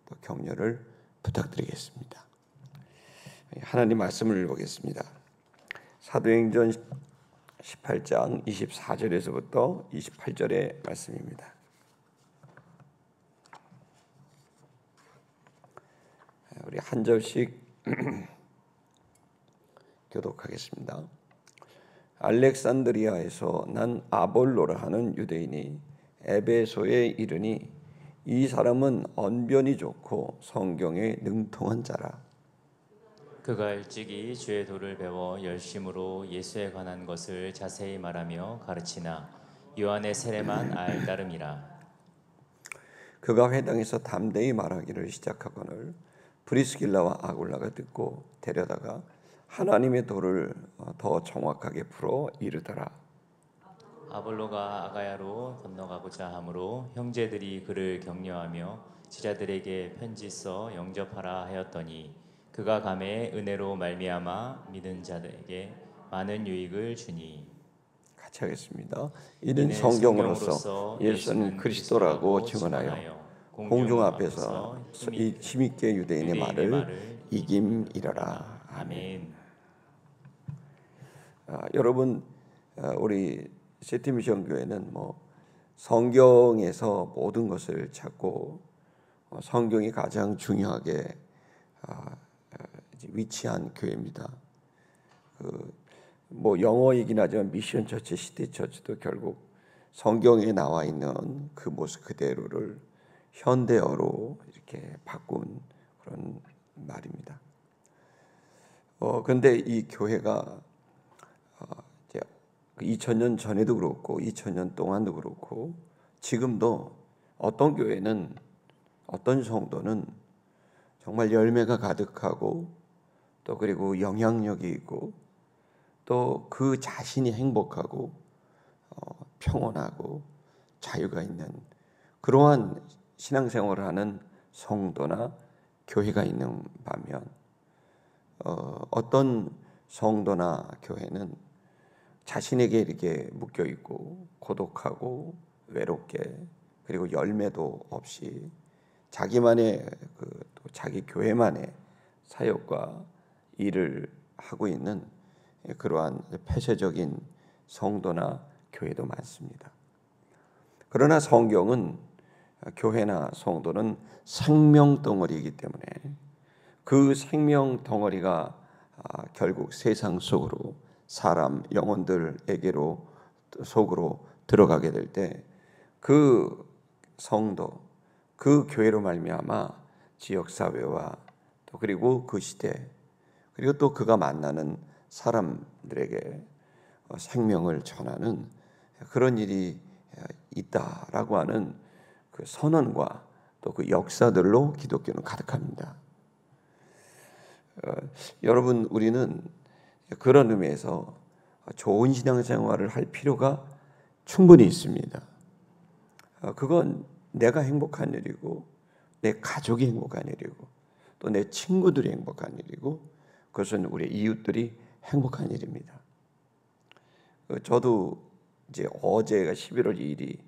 또 격려를 부탁드리겠습니다. 하나님 말씀을 보겠습니다. 사도행전 18장 24절에서부터 28절의 말씀입니다. 우리 한 절씩 교독하겠습니다. 알렉산드리아에서 난 아볼로라 하는 유대인이 에베소에 이르니 이 사람은 언변이 좋고 성경에 능통한 자라. 그가 일찍이 주의 도를 배워 열심으로 예수에 관한 것을 자세히 말하며 가르치나 요한의 세례만 알 따름이라. 그가 회당에서 담대히 말하기를 시작하거늘 브리스길라와 아굴라가 듣고 데려다가 하나님의 도를 더 정확하게 풀어 이르더라. 아볼로가 아가야로 건너가고자 하므로 형제들이 그를 격려하며 지자들에게 편지 써 영접하라 하였더니 그가 감에 은혜로 말미암아 믿은 자들에게 많은 유익을 주니. 같이 하겠습니다. 이는 성경으로서 예수는 그리스도라고 증언하여 공중 앞에서 힘있게 유대인의 말을 이김이라라. 아멘. 여러분, 우리 시티미션 교회는 성경에서 모든 것을 찾고 성경이 가장 중요하게 위치한 교회입니다. 영어이긴 하지만 미션 처치, 시티 처치도 결국 성경에 나와 있는 그 모습 그대로를 현대어로 이렇게 바꾼 그런 말입니다. 근데 이 교회가 이제 2000년 전에도 그렇고 2000년 동안도 그렇고 지금도 어떤 교회는 어떤 성도는 정말 열매가 가득하고 또 그리고 영향력이 있고 또 그 자신이 행복하고 평온하고 자유가 있는 그러한 신앙생활을 하는 성도나 교회가 있는 반면 어떤 성도나 교회는 자신에게 이렇게 묶여 있고 고독하고 외롭게 그리고 열매도 없이 자기만의 또 자기 교회만의 사역과 일을 하고 있는 그러한 폐쇄적인 성도나 교회도 많습니다. 그러나 성경은 교회나 성도는 생명 덩어리이기 때문에 그 생명 덩어리가 결국 세상 속으로 사람 영혼들에게로 속으로 들어가게 될 때 그 성도 그 교회로 말미암아 지역 사회와 또 그리고 그 시대 그리고 또 그가 만나는 사람들에게 생명을 전하는 그런 일이 있다라고 하는 그 선언과 또 그 역사들로 기독교는 가득합니다. 여러분, 우리는 그런 의미에서 좋은 신앙생활을 할 필요가 충분히 있습니다. 그건 내가 행복한 일이고 내 가족이 행복한 일이고 또 내 친구들이 행복한 일이고 그것은 우리 이웃들이 행복한 일입니다. 저도 이제 어제가 11월 2일이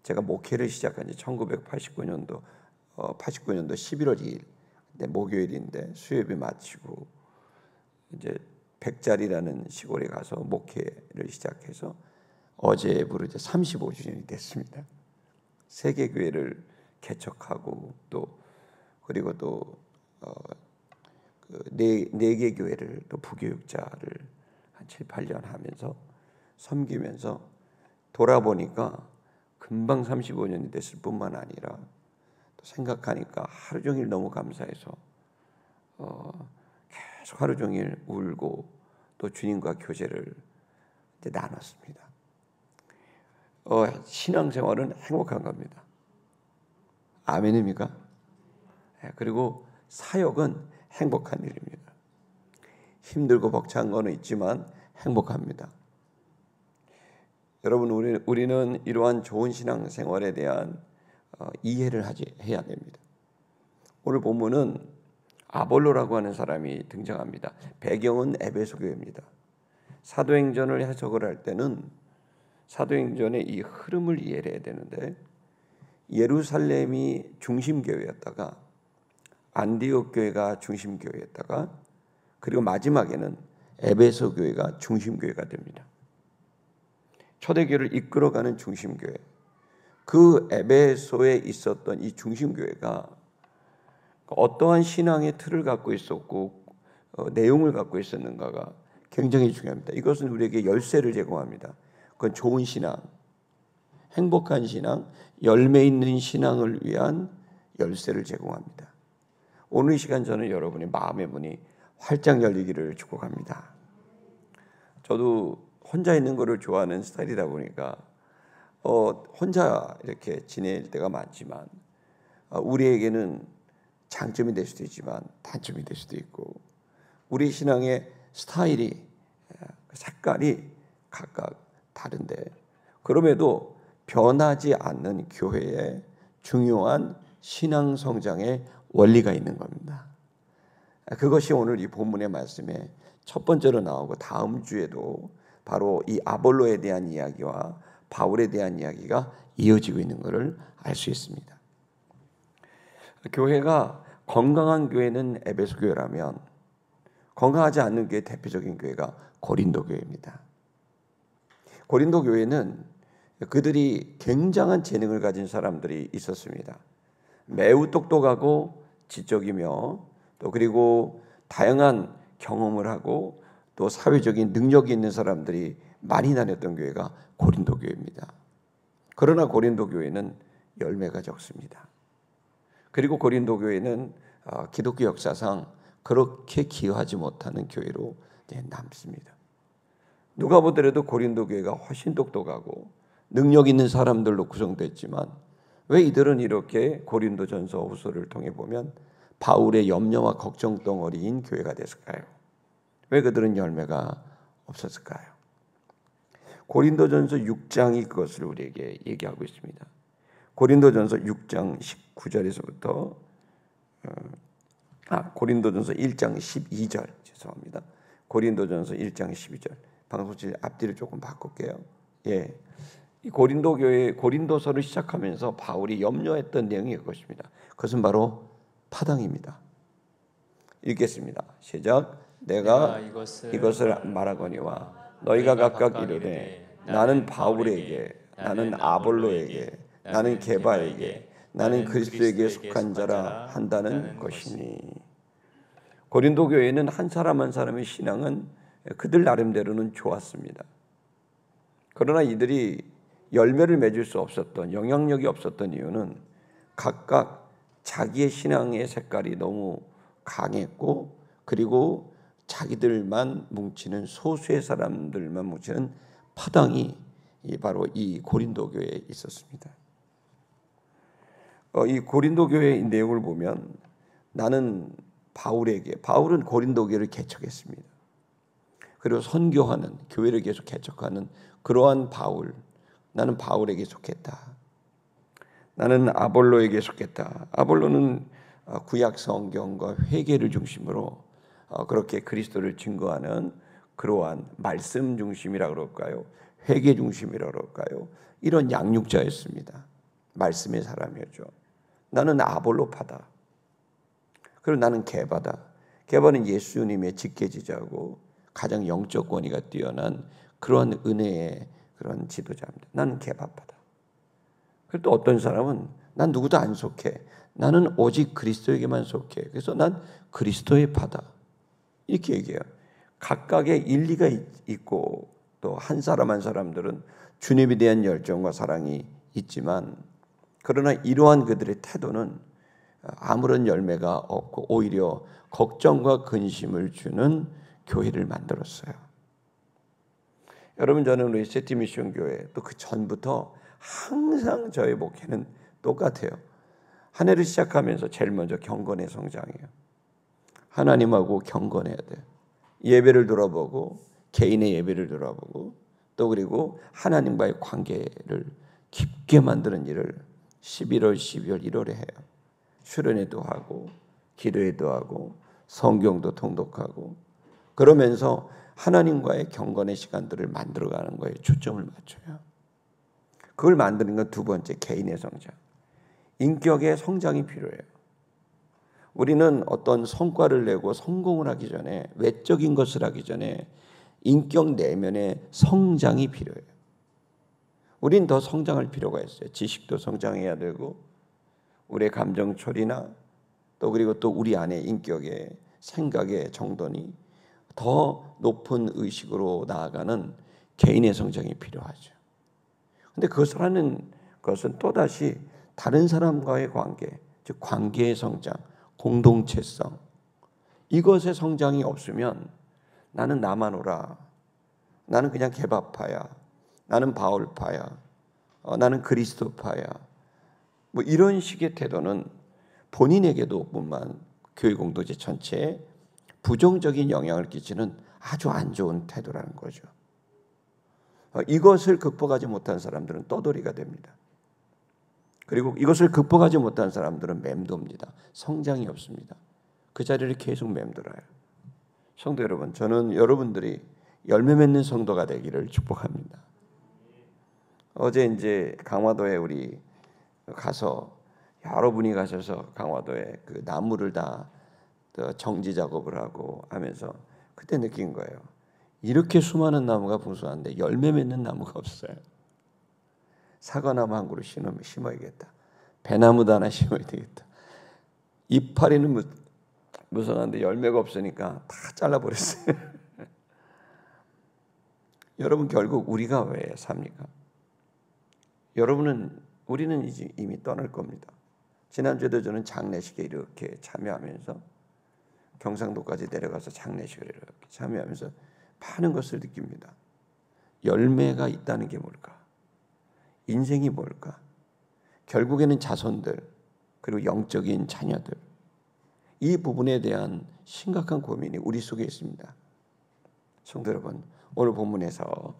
제가 목회를 시작한 지 1989년도 11월 2일 목요일인데 수요일이 마치고 이제 백자리라는 시골에 가서 목회를 시작해서 어제부로 이제 35주년이 됐습니다. 세계교회를 개척하고 또 그리고 또 네 개 교회를 또 부교육자를 한 7, 8년 하면서 섬기면서 돌아보니까 금방 35년이 됐을 뿐만 아니라 또 생각하니까 하루 종일 너무 감사해서 계속 하루 종일 울고 또 주님과 교제를 이제 나눴습니다. 신앙생활은 행복한 겁니다. 아멘입니까? 그리고 사역은 행복한 일입니다. 힘들고 벅찬 거는 있지만 행복합니다. 여러분, 우리는 이러한 좋은 신앙생활에 대한 이해를 해야 됩니다. 오늘 본문은 아볼로라고 하는 사람이 등장합니다. 배경은 에베소 교회입니다. 사도행전을 해석을 할 때는 사도행전의 이 흐름을 이해해야 되는데 예루살렘이 중심 교회였다가 안디옥 교회가 중심 교회였다가 그리고 마지막에는 에베소 교회가 중심 교회가 됩니다. 초대교회를 이끌어가는 중심 교회. 그 에베소에 있었던 이 중심 교회가 어떠한 신앙의 틀을 갖고 있었고 내용을 갖고 있었는가가 굉장히 중요합니다. 이것은 우리에게 열쇠를 제공합니다. 그건 좋은 신앙, 행복한 신앙, 열매 있는 신앙을 위한 열쇠를 제공합니다. 오늘 이 시간 저는 여러분의 마음의 문이 활짝 열리기를 축복합니다. 저도 혼자 있는 것을 좋아하는 스타일이다 보니까 혼자 이렇게 지낼 때가 많지만 우리에게는 장점이 될 수도 있지만 단점이 될 수도 있고 우리 신앙의 스타일이 색깔이 각각 다른데 그럼에도 변하지 않는 교회에 중요한 신앙 성장의 원리가 있는 겁니다. 그것이 오늘 이 본문의 말씀에 첫 번째로 나오고 다음 주에도 바로 이 아볼로에 대한 이야기와 바울에 대한 이야기가 이어지고 있는 것을 알 수 있습니다. 교회가 건강한 교회는 에베소 교회라면 건강하지 않는 교회의 대표적인 교회가 고린도 교회입니다. 고린도 교회는 그들이 굉장한 재능을 가진 사람들이 있었습니다. 매우 똑똑하고 지적이며 또 그리고 다양한 경험을 하고 또 사회적인 능력이 있는 사람들이 많이 다녔던 교회가 고린도 교회입니다. 그러나 고린도 교회는 열매가 적습니다. 그리고 고린도 교회는 기독교 역사상 그렇게 기여하지 못하는 교회로 남습니다. 누가 보더라도 고린도 교회가 훨씬 똑똑하고 능력 있는 사람들로 구성됐지만 왜 이들은 이렇게 고린도전서 후서를 통해 보면 바울의 염려와 걱정 덩어리인 교회가 됐을까요? 왜 그들은 열매가 없었을까요? 고린도전서 6장이 그것을 우리에게 얘기하고 있습니다. 고린도전서 6장 19절에서부터 고린도전서 1장 12절 죄송합니다. 고린도전서 1장 12절 방송실 앞뒤를 조금 바꿀게요. 예, 이 고린도 교회 고린도서를 시작하면서 바울이 염려했던 내용이 그것입니다. 그것은 바로 파당입니다. 읽겠습니다. 시작. 내가 이것을 말하거니와 너희가 각각 이르되 나는 바울에게 나는 아볼로에게 나는 게바에게 나는 그리스도에게 속한 자라 한다는 것이니. 고린도 교회는 한 사람 한 사람의 신앙은 그들 나름대로는 좋았습니다. 그러나 이들이 열매를 맺을 수 없었던 영향력이 없었던 이유는 각각 자기의 신앙의 색깔이 너무 강했고 그리고 자기들만 뭉치는 소수의 사람들만 뭉치는 파당이 바로 이 고린도 교회에 있었습니다. 이 고린도 교회의 내용을 보면 나는 바울은 고린도 교회를 개척했습니다. 그리고 선교하는 교회를 계속 개척하는 그러한 바울, 나는 바울에게 속했다. 나는 아볼로에게 속했다. 아볼로는 구약 성경과 회개를 중심으로 그렇게 그리스도를 증거하는 그러한 말씀 중심이라 그럴까요? 회개 중심이라 그럴까요? 이런 양육자였습니다. 말씀의 사람이었죠. 나는 아볼로파다. 그리고 나는 게바다. 게바는 예수님의 직계지자고 가장 영적 권위가 뛰어난 그러한 은혜의 그런 지도자입니다. 나는 게바파다. 그리고 또 어떤 사람은 난 누구도 안 속해. 나는 오직 그리스도에게만 속해. 그래서 난 그리스도의 파다. 이렇게 얘기해요. 각각의 일리가 있고 또 한 사람 한 사람들은 주님에 대한 열정과 사랑이 있지만 그러나 이러한 그들의 태도는 아무런 열매가 없고 오히려 걱정과 근심을 주는 교회를 만들었어요. 여러분 저는 우리 세티미션 교회 또 그 전부터 항상 저의 목회는 똑같아요. 한 해를 시작하면서 제일 먼저 경건의 성장이에요. 하나님하고 경건해야 돼요. 예배를 돌아보고 개인의 예배를 돌아보고 또 그리고 하나님과의 관계를 깊게 만드는 일을 11월, 12월, 1월에 해요. 수련회도 하고 기도회도 하고 성경도 통독하고 그러면서 하나님과의 경건의 시간들을 만들어가는 거에 초점을 맞춰요. 그걸 만드는 건 두 번째 개인의 성장. 인격의 성장이 필요해요. 우리는 어떤 성과를 내고 성공을 하기 전에, 외적인 것을 하기 전에 인격 내면의 성장이 필요해요. 우린 더 성장할 필요가 있어요. 지식도 성장해야 되고, 우리의 감정 처리나 또 그리고 또 우리 안의 인격의 생각의 정돈이 더 높은 의식으로 나아가는 개인의 성장이 필요하죠. 근데 그것을 하는 것은 또다시 다른 사람과의 관계, 즉 관계의 성장, 공동체성, 이것의 성장이 없으면 나는 나만 오라, 나는 그냥 개바파야, 나는 바울파야, 나는 그리스도파야, 뭐 이런 식의 태도는 본인에게도 뿐만 교회 공동체 전체에 부정적인 영향을 끼치는 아주 안 좋은 태도라는 거죠. 이것을 극복하지 못한 사람들은 떠돌이가 됩니다. 그리고 이것을 극복하지 못한 사람들은 맴돕니다. 성장이 없습니다. 그 자리를 계속 맴돌아요. 성도 여러분, 저는 여러분들이 열매 맺는 성도가 되기를 축복합니다. 어제 이제 강화도에 우리 가서 여러분이 가셔서 강화도에 그 나무를 다 정지 작업을 하고 하면서 그때 느낀 거예요. 이렇게 수많은 나무가 풍성한데 열매 맺는 나무가 없어요. 사과나무 한 그루 심어야겠다. 배나무도 하나 심어야 되겠다. 이파리는 무성한데 열매가 없으니까 다 잘라버렸어요. 여러분, 결국 우리가 왜 삽니까? 우리는 이제 이미 떠날 겁니다. 지난주에도 저는 장례식에 이렇게 참여하면서 경상도까지 내려가서 장례식을 이렇게 참여하면서 많은 것을 느낍니다. 열매가 있다는 게 뭘까? 인생이 뭘까? 결국에는 자손들, 그리고 영적인 자녀들, 이 부분에 대한 심각한 고민이 우리 속에 있습니다. 성도 여러분, 오늘 본문에서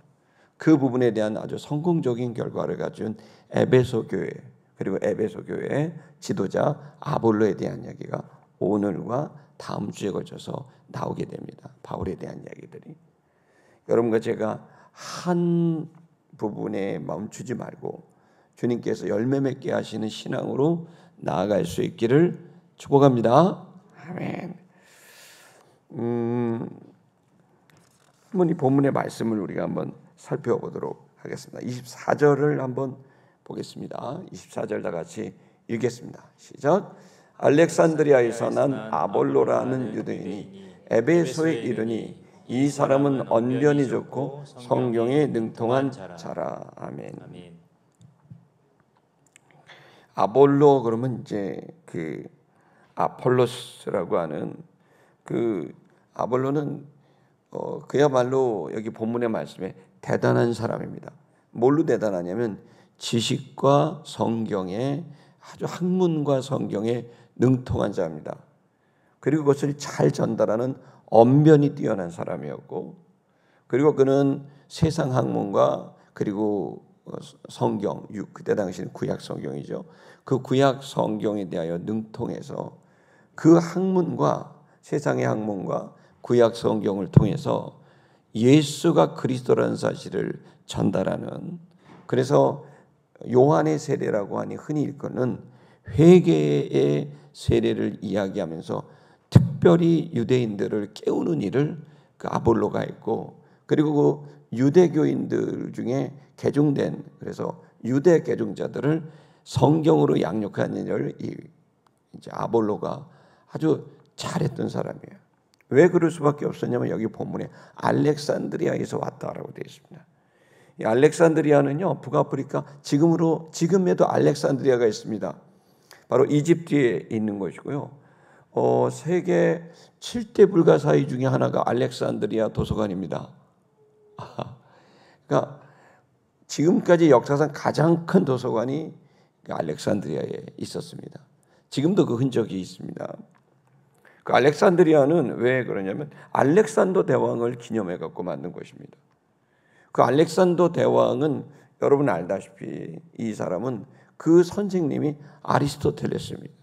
그 부분에 대한 아주 성공적인 결과를 가진 에베소 교회, 그리고 에베소 교회의 지도자 아볼로에 대한 이야기가 오늘과 다음 주에 걸쳐서 나오게 됩니다. 바울에 대한 이야기들이. 여러분과 제가 한 부분에 멈추지 말고 주님께서 열매 맺게 하시는 신앙으로 나아갈 수 있기를 축복합니다. 아멘. 이 본문의 말씀을 우리가 한번 살펴보도록 하겠습니다. 24절을 한번 보겠습니다. 24절 다 같이 읽겠습니다. 시작. 알렉산드리아에서 난 아볼로라는 유대인이 에베소에 이르니 이 사람은 언변이 좋고 성경에 능통한 자라. 아멘. 아볼로 그러면 이제 그 아폴로스라고 하는 그 아볼로는 그야말로 여기 본문의 말씀에 대단한 사람입니다. 뭘로 대단하냐면 지식과 성경에 아주 학문과 성경에 능통한 자입니다. 그리고 그것을 잘 전달하는 언변이 뛰어난 사람이었고, 그리고 그는 세상 학문과 그리고 성경, 그때 당시는 구약 성경이죠. 그 구약 성경에 대하여 능통해서 그 학문과 세상의 학문과 구약 성경을 통해서 예수가 그리스도라는 사실을 전달하는, 그래서 요한의 세례라고 하니 흔히 일컫는 회개의 세례를 이야기하면서 특별히 유대인들을 깨우는 일을 그 아볼로가 했고, 그리고 그 유대교인들 중에 개종된, 그래서 유대 개종자들을 성경으로 양육하는 일을 이제 아볼로가 아주 잘했던 사람이에요. 왜 그럴 수밖에 없었냐면 여기 본문에 알렉산드리아에서 왔다라고 되어 있습니다. 이 알렉산드리아는요, 북아프리카 지금에도 알렉산드리아가 있습니다. 바로 이집트에 있는 것이고요. 세계 7대 불가사의 중에 하나가 알렉산드리아 도서관입니다. 그러니까 지금까지 역사상 가장 큰 도서관이 알렉산드리아에 있었습니다. 지금도 그 흔적이 있습니다. 그 알렉산드리아는 왜 그러냐면 알렉산더 대왕을 기념해 갖고 만든 것입니다. 그 알렉산더 대왕은 여러분 알다시피 이 사람은 그 선생님이 아리스토텔레스입니다.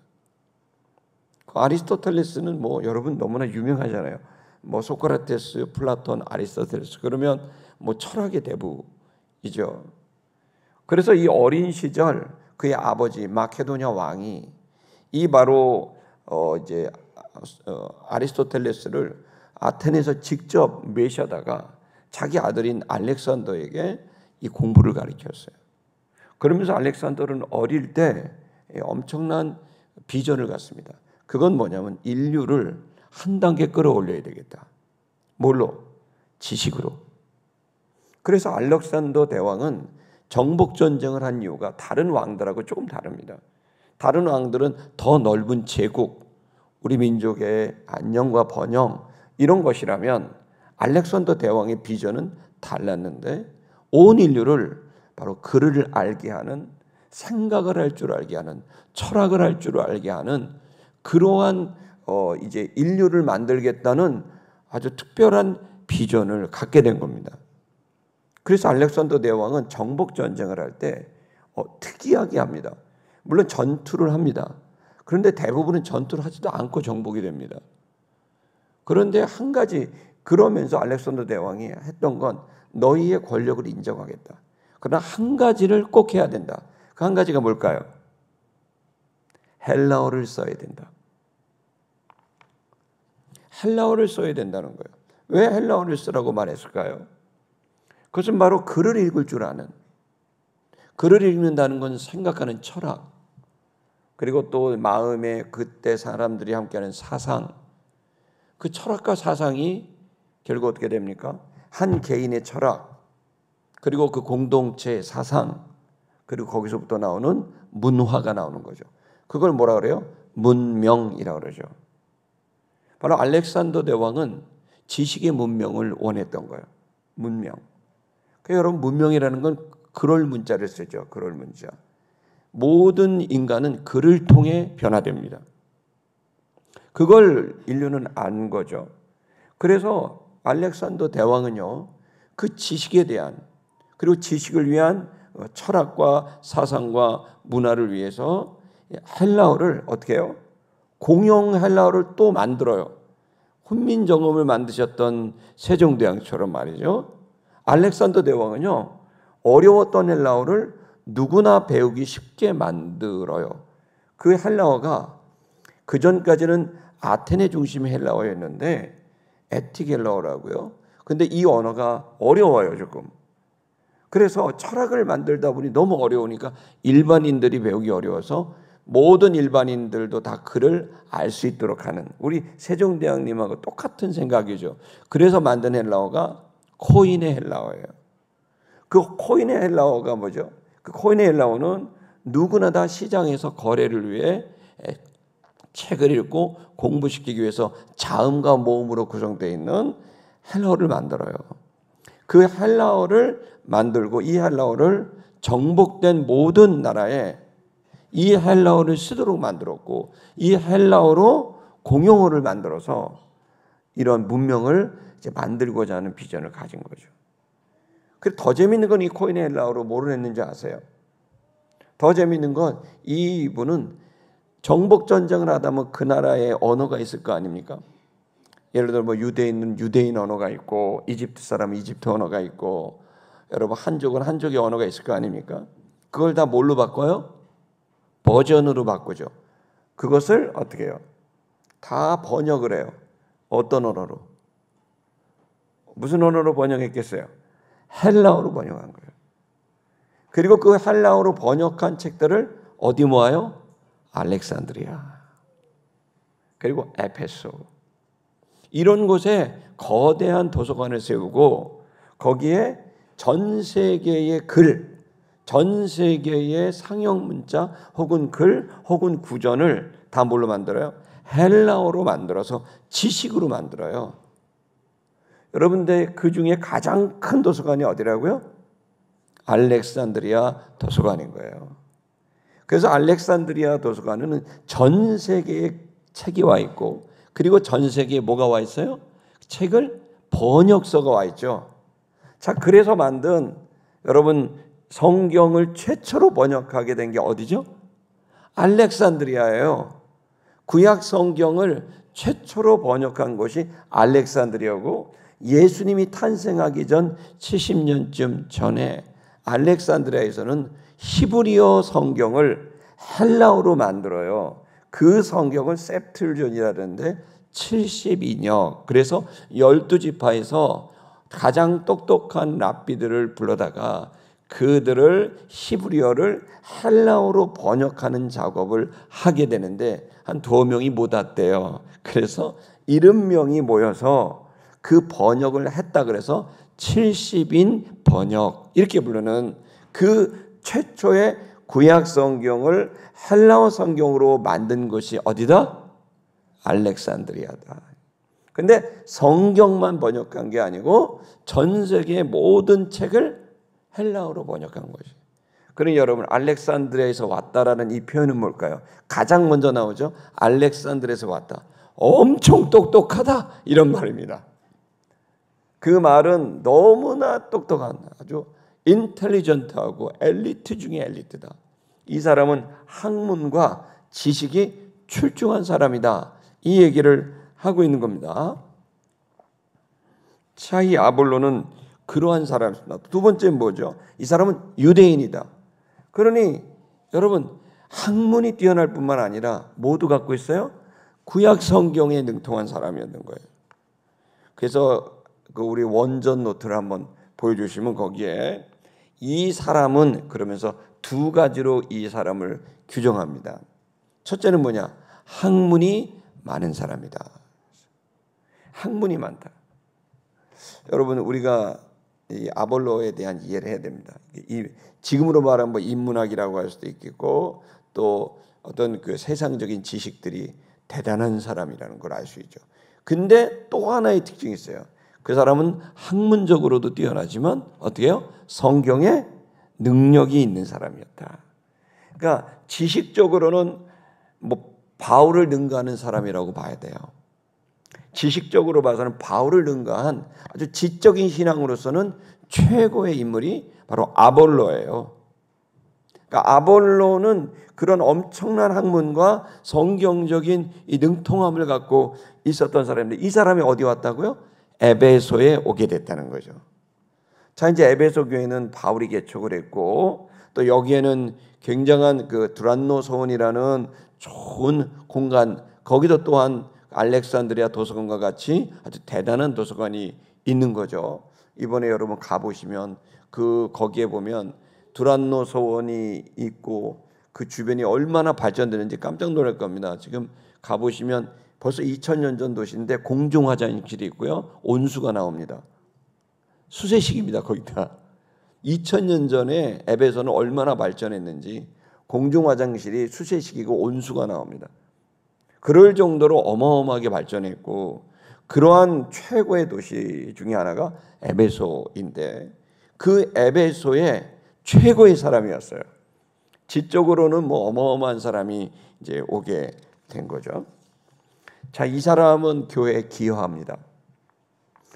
그 아리스토텔레스는 뭐 여러분 너무나 유명하잖아요. 뭐 소크라테스, 플라톤, 아리스토텔레스 그러면 뭐 철학의 대부이죠. 그래서 이 어린 시절 그의 아버지 마케도냐 왕이 이 바로 이제 아리스토텔레스를 아테네에서 직접 모셔다가 자기 아들인 알렉산더에게 이 공부를 가르쳤어요. 그러면서 알렉산더는 어릴 때 엄청난 비전을 갖습니다. 그건 뭐냐면 인류를 한 단계 끌어올려야 되겠다. 뭘로? 지식으로. 그래서 알렉산더 대왕은 정복전쟁을 한 이유가 다른 왕들하고 조금 다릅니다. 다른 왕들은 더 넓은 제국, 우리 민족의 안녕과 번영 이런 것이라면 알렉산더 대왕의 비전은 달랐는데 온 인류를 바로 그를 알게 하는, 생각을 할 줄 알게 하는, 철학을 할 줄 알게 하는 그러한 이제 인류를 만들겠다는 아주 특별한 비전을 갖게 된 겁니다. 그래서 알렉산더 대왕은 정복 전쟁을 할 때 특이하게 합니다. 물론 전투를 합니다. 그런데 대부분은 전투를 하지도 않고 정복이 됩니다. 그런데 한 가지, 그러면서 알렉산더 대왕이 했던 건 너희의 권력을 인정하겠다. 그러나 한 가지를 꼭 해야 된다. 그 한 가지가 뭘까요? 헬라어를 써야 된다. 헬라어를 써야 된다는 거예요. 왜 헬라어를 쓰라고 말했을까요? 그것은 바로 글을 읽을 줄 아는, 글을 읽는다는 건 생각하는 철학, 그리고 또 마음에 그때 사람들이 함께하는 사상, 그 철학과 사상이 결국 어떻게 됩니까? 한 개인의 철학, 그리고 그 공동체의 사상, 그리고 거기서부터 나오는 문화가 나오는 거죠. 그걸 뭐라 그래요? 문명이라고 그러죠. 바로 알렉산더 대왕은 지식의 문명을 원했던 거예요. 문명. 그러니까 여러분, 문명이라는 건 그럴 문자를 쓰죠. 그럴 문자. 모든 인간은 글을 통해 변화됩니다. 그걸 인류는 안 거죠. 그래서 알렉산더 대왕은요, 그 지식에 대한, 그리고 지식을 위한 철학과 사상과 문화를 위해서 헬라어를 어떻게 해요? 공용 헬라어를 또 만들어요. 훈민정음을 만드셨던 세종대왕처럼 말이죠. 알렉산더 대왕은요, 어려웠던 헬라어를 누구나 배우기 쉽게 만들어요. 그 헬라어가 그 전까지는 아테네 중심의 헬라어였는데 에틱 헬라어라고요. 근데 이 언어가 어려워요, 조금. 그래서 철학을 만들다 보니 너무 어려우니까 일반인들이 배우기 어려워서 모든 일반인들도 다 글을 알 수 있도록 하는, 우리 세종대왕님하고 똑같은 생각이죠. 그래서 만든 헬라어가 코인의 헬라어예요. 그 코인의 헬라어가 뭐죠? 그 코인의 헬라어는 누구나 다 시장에서 거래를 위해 책을 읽고 공부시키기 위해서 자음과 모음으로 구성되어 있는 헬라어를 만들어요. 그 헬라어를 만들고 이 헬라어를 정복된 모든 나라에 이 헬라어를 쓰도록 만들었고, 이 헬라어로 공용어를 만들어서 이런 문명을 이제 만들고자 하는 비전을 가진 거죠. 그리고 더 재밌는 건 이 코인의 헬라어로 뭐를 했는지 아세요? 더 재밌는 건 이분은 정복 전쟁을 하다면 그 나라에 언어가 있을 거 아닙니까? 예를 들어 뭐 유대인은 유대인 언어가 있고, 이집트 사람은 이집트 언어가 있고, 여러분 한족은 한족의 언어가 있을 거 아닙니까? 그걸 다 뭘로 바꿔요? 버전으로 바꾸죠. 그것을 어떻게 해요? 다 번역을 해요. 어떤 언어로? 무슨 언어로 번역했겠어요? 헬라어로 번역한 거예요. 그리고 그 헬라어로 번역한 책들을 어디 모아요? 알렉산드리아, 그리고 에페소, 이런 곳에 거대한 도서관을 세우고 거기에 전 세계의 글, 전 세계의 상형 문자 혹은 글 혹은 구전을 다 뭘로 만들어요? 헬라어로 만들어서 지식으로 만들어요. 여러분들 그 중에 가장 큰 도서관이 어디라고요? 알렉산드리아 도서관인 거예요. 그래서 알렉산드리아 도서관에는 전 세계의 책이 와 있고, 그리고 전 세계에 뭐가 와 있어요? 책을 번역서가 와 있죠. 자, 그래서 만든, 여러분 성경을 최초로 번역하게 된 게 어디죠? 알렉산드리아예요. 구약 성경을 최초로 번역한 곳이 알렉산드리아고, 예수님이 탄생하기 전 70년쯤 전에 알렉산드리아에서는 히브리어 성경을 헬라어로 만들어요. 그 성경을 septuaginti라는데 72력. 그래서 12지파에서 가장 똑똑한 랍비들을 불러다가 그들을 히브리어를 헬라어로 번역하는 작업을 하게 되는데 한 2명이 못 왔대요. 그래서 70명이 모여서 그 번역을 했다 그래서 70인 번역 이렇게 부르는 그 최초의 구약 성경을 헬라어 성경으로 만든 것이 어디다? 알렉산드리아다. 근데 성경만 번역한 게 아니고 전 세계의 모든 책을 헬라어로 번역한 것이. 그러니 여러분 알렉산드리아에서 왔다라는 이 표현은 뭘까요? 가장 먼저 나오죠. 알렉산드리아에서 왔다. 엄청 똑똑하다 이런 말입니다. 그 말은 너무나 똑똑한 아주 인텔리전트하고 엘리트 중에 엘리트다. 이 사람은 학문과 지식이 출중한 사람이다. 이 얘기를 하고 있는 겁니다. 자, 이 아볼로는 그러한 사람입니다. 두 번째는 뭐죠? 이 사람은 유대인이다. 그러니 여러분 학문이 뛰어날 뿐만 아니라 모두 갖고 있어요? 구약 성경에 능통한 사람이었는 거예요. 그래서 그 우리 원전 노트를 한번 보여주시면 거기에 이 사람은 그러면서 두 가지로 이 사람을 규정합니다. 첫째는 뭐냐? 학문이 많은 사람이다. 학문이 많다. 여러분 우리가 이 아볼로에 대한 이해를 해야 됩니다. 지금으로 말하면 뭐 인문학이라고 할 수도 있겠고 또 어떤 그 세상적인 지식들이 대단한 사람이라는 걸 알 수 있죠. 근데 또 하나의 특징이 있어요. 그 사람은 학문적으로도 뛰어나지만 어떻게 해요? 성경에 능력이 있는 사람이었다. 그러니까 지식적으로는 뭐 바울을 능가하는 사람이라고 봐야 돼요. 지식적으로 봐서는 바울을 능가한 아주 지적인 신앙으로서는 최고의 인물이 바로 아볼로예요. 그러니까 아볼로는 그런 엄청난 학문과 성경적인 이 능통함을 갖고 있었던 사람인데 이 사람이 어디 왔다고요? 에베소에 오게 됐다는 거죠. 자, 이제 에베소 교회는 바울이 개척을 했고 또 여기에는 굉장한 그 두란노 소원이라는 좋은 공간, 거기도 또한 알렉산드리아 도서관과 같이 아주 대단한 도서관이 있는 거죠. 이번에 여러분 가보시면 그 거기에 보면 두란노 소원이 있고 그 주변이 얼마나 발전되는지 깜짝 놀랄 겁니다. 지금 가보시면 벌써 2000년 전 도시인데 공중 화장실이 있고요. 온수가 나옵니다. 수세식입니다. 거기다. 2000년 전에 에베소는 얼마나 발전했는지 공중 화장실이 수세식이고 온수가 나옵니다. 그럴 정도로 어마어마하게 발전했고 그러한 최고의 도시 중에 하나가 에베소인데 그 에베소의 최고의 사람이었어요. 지적으로는 뭐 어마어마한 사람이 이제 오게 된 거죠. 자, 이 사람은 교회에 기여합니다.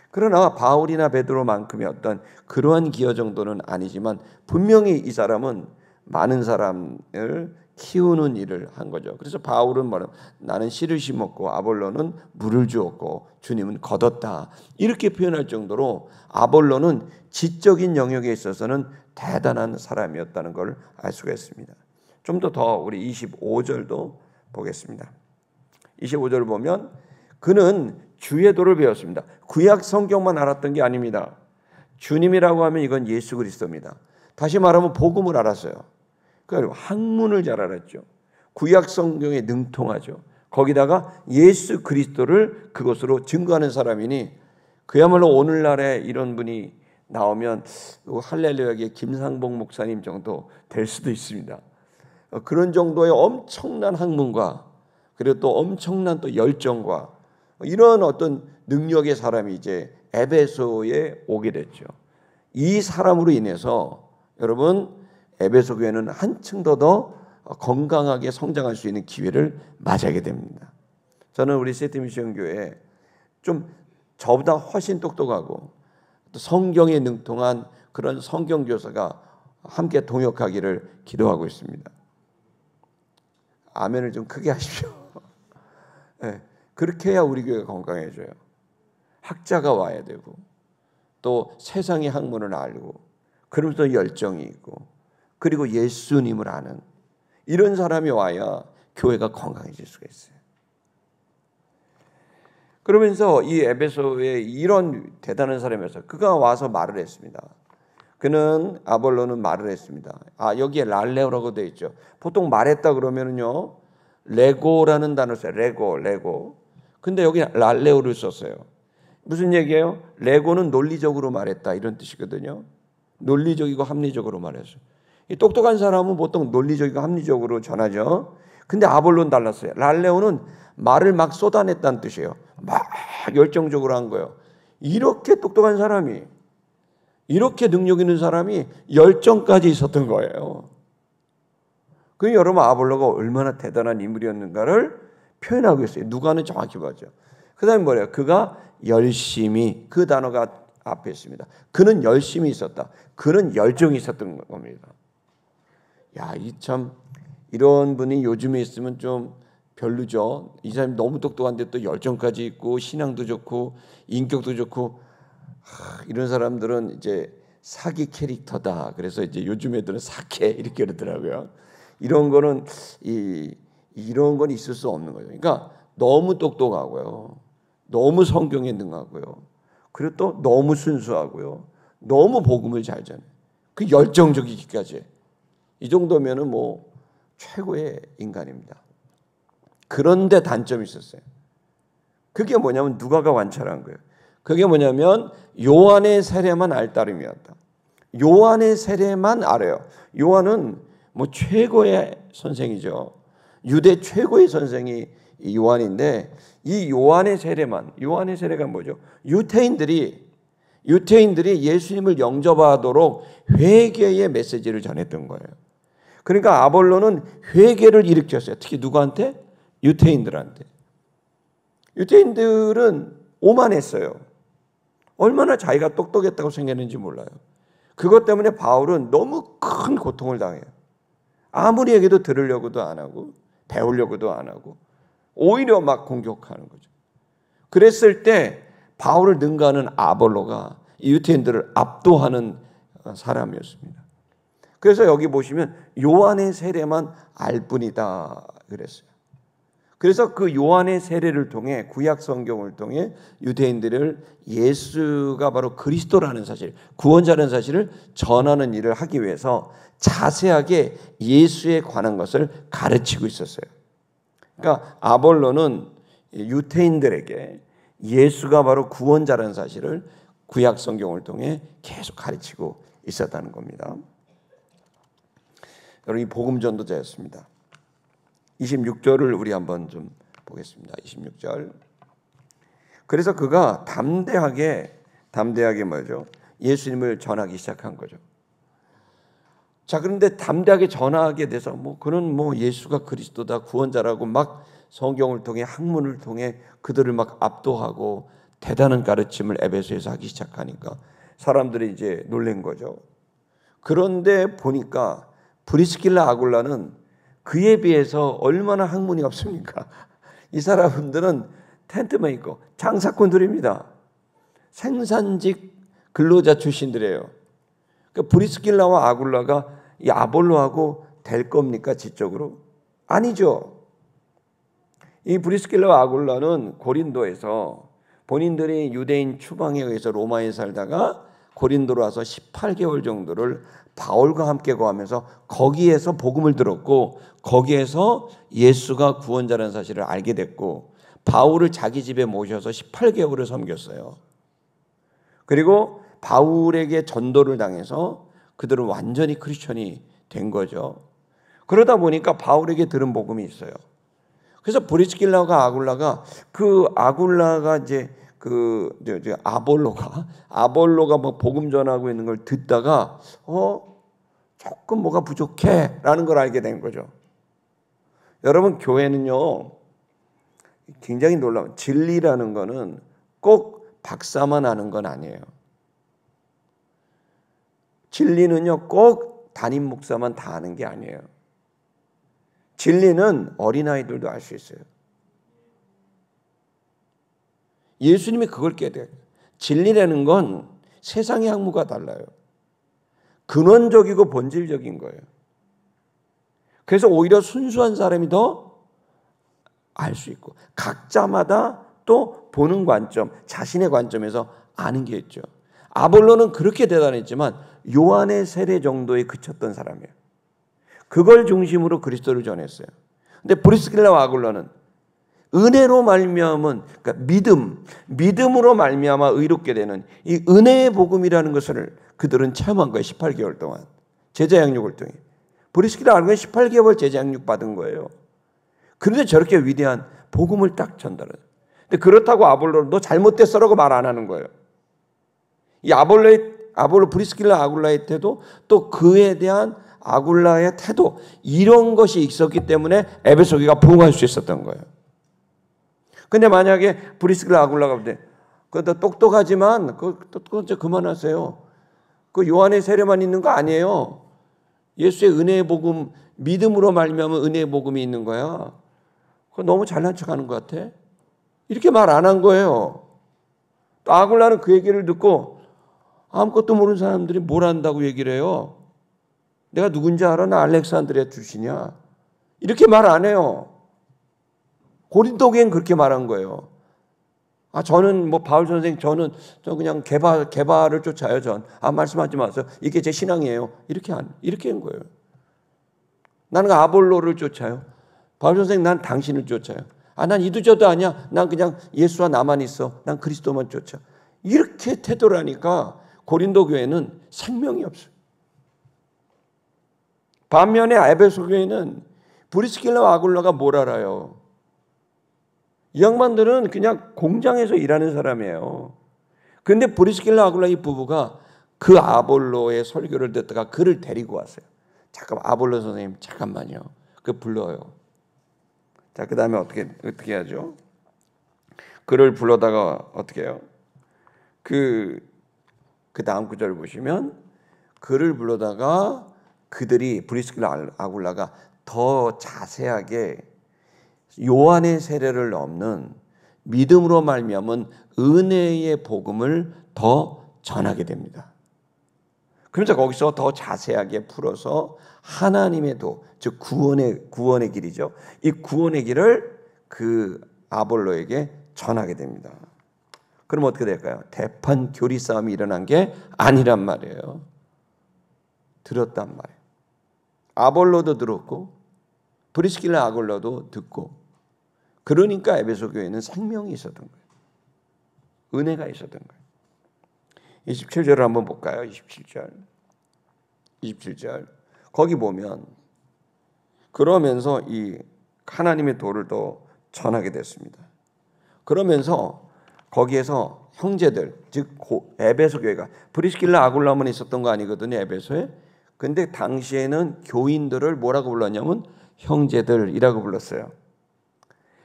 그러나 바울이나 베드로만큼의 어떤 그러한 기여 정도는 아니지만 분명히 이 사람은 많은 사람을 키우는 일을 한 거죠. 그래서 바울은 뭐냐면 나는 씨를 심었고 아볼로는 물을 주었고 주님은 거뒀다. 이렇게 표현할 정도로 아볼로는 지적인 영역에 있어서는 대단한 사람이었다는 걸 알 수가 있습니다. 좀 더 우리 25절도 보겠습니다. 25절을 보면 그는 주의 도를 배웠습니다. 구약 성경만 알았던 게 아닙니다. 주님이라고 하면 이건 예수 그리스도입니다. 다시 말하면 복음을 알았어요. 그러니까 학문을 잘 알았죠. 구약 성경에 능통하죠. 거기다가 예수 그리스도를 그것으로 증거하는 사람이니 그야말로 오늘날에 이런 분이 나오면 할렐루야의 김상복 목사님 정도 될 수도 있습니다. 그런 정도의 엄청난 학문과 그리고 또 엄청난 또 열정과 이런 어떤 능력의 사람이 이제 에베소에 오게 됐죠. 이 사람으로 인해서 여러분 에베소 교회는 한층 더 건강하게 성장할 수 있는 기회를 맞이하게 됩니다. 저는 우리 세트미션 교회에 좀 저보다 훨씬 똑똑하고 또 성경에 능통한 그런 성경 교사가 함께 동역하기를 기도하고 있습니다. 아멘을 좀 크게 하십시오. 네, 그렇게 해야 우리 교회가 건강해져요. 학자가 와야 되고 또 세상의 학문을 알고 그러면서 열정이 있고 그리고 예수님을 아는 이런 사람이 와야 교회가 건강해질 수가 있어요. 그러면서 이 에베소에 이런 대단한 사람이어서 그가 와서 말을 했습니다. 그는 아볼로는 말을 했습니다. 여기에 랄레오라고 되어 있죠. 보통 말했다 그러면은요 레고라는 단어를 써요. 레고. 근데 여기 랄레오를 썼어요. 무슨 얘기예요? 레고는 논리적으로 말했다 이런 뜻이거든요. 논리적이고 합리적으로 말했어요. 이 똑똑한 사람은 보통 논리적이고 합리적으로 전하죠. 근데 아볼로는 달랐어요. 랄레오는 말을 막 쏟아냈다는 뜻이에요. 막 열정적으로 한 거예요. 이렇게 똑똑한 사람이, 이렇게 능력 있는 사람이 열정까지 있었던 거예요. 그 여러분 아볼로가 얼마나 대단한 인물이었는가를 표현하고 있어요. 누가는 정확히 보죠. 그 다음에 뭐래요? 그가 열심히, 그 단어가 앞에 있습니다. 그는 열심히 있었다. 그는 열정이 있었던 겁니다. 야, 이런 분이 요즘에 있으면 좀 별로죠. 이 사람이 너무 똑똑한데 또 열정까지 있고 신앙도 좋고 인격도 좋고 이런 사람들은 이제 사기 캐릭터다. 그래서 이제 요즘 애들은 사캐 이렇게 그러더라고요. 이런 거는 이런 건 있을 수 없는 거죠. 그러니까 너무 똑똑하고요, 너무 성경에 능하고요, 그리고 또 너무 순수하고요, 너무 복음을 잘 전해. 그 열정적이기까지 이 정도면은 뭐 최고의 인간입니다. 그런데 단점이 있었어요. 그게 뭐냐면 누가가 관찰한 거예요. 그게 뭐냐면 요한의 세례만 알 따름이었다. 요한의 세례만 알아요. 요한은 뭐 최고의 선생이죠. 유대 최고의 선생이 요한인데 이 요한의 세례가 뭐죠? 유태인들이 예수님을 영접하도록 회개의 메시지를 전했던 거예요. 그러니까 아볼로는 회개를 일으켰어요. 특히 누구한테? 유태인들한테. 유태인들은 오만했어요. 얼마나 자기가 똑똑했다고 생각했는지 몰라요. 그것 때문에 바울은 너무 큰 고통을 당해요. 아무리 얘기도 들으려고도 안 하고 배우려고도 안 하고 오히려 막 공격하는 거죠. 그랬을 때 바울을 능가하는 아볼로가 유태인들을 압도하는 사람이었습니다. 그래서 여기 보시면 요한의 세례만 알 뿐이다 그랬어요. 그래서 그 요한의 세례를 통해 구약 성경을 통해 유대인들을 예수가 바로 그리스도라는 사실, 구원자라는 사실을 전하는 일을 하기 위해서 자세하게 예수에 관한 것을 가르치고 있었어요. 그러니까 아볼로는 유태인들에게 예수가 바로 구원자라는 사실을 구약 성경을 통해 계속 가르치고 있었다는 겁니다. 여러분, 이 복음 전도자였습니다. 26절을 우리 한번 좀 보겠습니다. 26절. 그래서 그가 담대하게 뭐죠? 예수님을 전하기 시작한 거죠. 자, 그런데 담대하게 전하게 돼서 그는 예수가 그리스도다, 구원자라고 막 성경을 통해 학문을 통해 그들을 막 압도하고 대단한 가르침을 에베소에서 하기 시작하니까 사람들이 이제 놀란 거죠. 그런데 보니까 브리스길라 아굴라는 그에 비해서 얼마나 학문이 없습니까? 이 사람들은 텐트메이커, 장사꾼들입니다. 생산직 근로자 출신들이에요. 그러니까 브리스길라와 아굴라가 이 아볼로하고 될 겁니까? 지적으로? 아니죠. 이 브리스길라와 아굴라는 고린도에서 본인들이 유대인 추방에 의해서 로마에 살다가 고린도로 와서 18개월 정도를 바울과 함께 거하면서 거기에서 복음을 들었고 거기에서 예수가 구원자라는 사실을 알게 됐고 바울을 자기 집에 모셔서 18개월을 섬겼어요. 그리고 바울에게 전도를 당해서 그들은 완전히 크리스천이 된 거죠. 그러다 보니까 바울에게 들은 복음이 있어요. 그래서 브리스길라가 아굴라가 이제 아볼로가 뭐 복음 전하고 있는 걸 듣다가 조금 뭐가 부족해라는 걸 알게 된 거죠. 여러분, 교회는요 굉장히 놀라운, 진리라는 거는 꼭 박사만 아는 건 아니에요. 진리는요 꼭 담임 목사만 다 아는 게 아니에요. 진리는 어린아이들도 알 수 있어요. 예수님이 그걸 깨닫게 돼요. 진리라는 건 세상의 학문과 달라요. 근원적이고 본질적인 거예요. 그래서 오히려 순수한 사람이 더 알 수 있고 각자마다 또 보는 관점, 자신의 관점에서 아는 게 있죠. 아볼로는 그렇게 대단했지만 요한의 세례 정도에 그쳤던 사람이에요. 그걸 중심으로 그리스도를 전했어요. 근데 브리스길라와 아굴라는 은혜로 말미암은, 그러니까 믿음으로 말미암아 의롭게 되는 이 은혜의 복음이라는 것을 그들은 체험한 거예요. 18개월 동안 제자 양육을 통해. 브리스길라 아굴라는 18개월 제자 양육 받은 거예요. 그런데 저렇게 위대한 복음을 딱 전달해요. 근데 그렇다고 아볼로를 너 잘못됐어라고 말 안 하는 거예요. 이 아볼로 브리스길라 아굴라의 태도, 또 그에 대한 아굴라의 태도, 이런 것이 있었기 때문에 에베소 교회가 부흥할 수 있었던 거예요. 근데 만약에 브리스길라 아굴라가 볼 때 그것도 똑똑하지만 그거 그만하세요. 그 요한의 세례만 있는 거 아니에요. 예수의 은혜의 복음, 믿음으로 말미암은 은혜의 복음이 있는 거야. 그거 너무 잘난 척하는 것 같아. 이렇게 말 안 한 거예요. 또 아굴라는 그 얘기를 듣고 아무것도 모르는 사람들이 뭘 안다고 얘기를 해요. 내가 누군지 알아? 나 알렉산드리아 출신이야. 이렇게 말 안 해요. 고린도 교회는 그렇게 말한 거예요. 저는 바울 선생, 저 그냥 개발을 쫓아요. 말씀하지 마세요. 이게 제 신앙이에요. 이렇게 한 거예요. 나는 아볼로를 쫓아요. 바울 선생, 난 당신을 쫓아요. 난 이도저도 아니야. 난 그냥 예수와 나만 있어. 난 그리스도만 쫓아. 이렇게 태도라니까 고린도 교회는 생명이 없어요. 반면에 에베소 교회는 브리스길라와 아굴라가 뭘 알아요? 이 양반들은 그냥 공장에서 일하는 사람이에요. 그런데 브리스길라 아굴라 이 부부가 그 아볼로의 설교를 듣다가 그를 데리고 왔어요. 아볼로 선생님 잠깐만요. 그 불러요. 자, 그 다음에 어떻게 하죠? 그를 불러다가 어떻게 해요? 그 다음 구절을 보시면 그를 불러다가 그들이 브리스길라 아굴라가 더 자세하게 요한의 세례를 넘는 믿음으로 말미암은 은혜의 복음을 더 전하게 됩니다. 그러면서 거기서 더 자세하게 풀어서 하나님의 도, 즉 구원의 길이죠. 이 구원의 길을 그 아볼로에게 전하게 됩니다. 그럼 어떻게 될까요? 대판 교리 싸움이 일어난 게 아니란 말이에요. 들었단 말이에요. 아볼로도 들었고 브리스길라 아굴라도 듣고, 그러니까 에베소 교회는 생명이 있었던 거예요. 은혜가 있었던 거예요. 27절을 한번 볼까요? 27절. 거기 보면 그러면서 이 하나님의 도를 더 전하게 됐습니다. 그러면서 거기에서 형제들, 즉 에베소 교회가 브리스길라 아굴라만 있었던 거 아니거든요, 에베소에. 근데 당시에는 교인들을 뭐라고 불렀냐면 형제들이라고 불렀어요.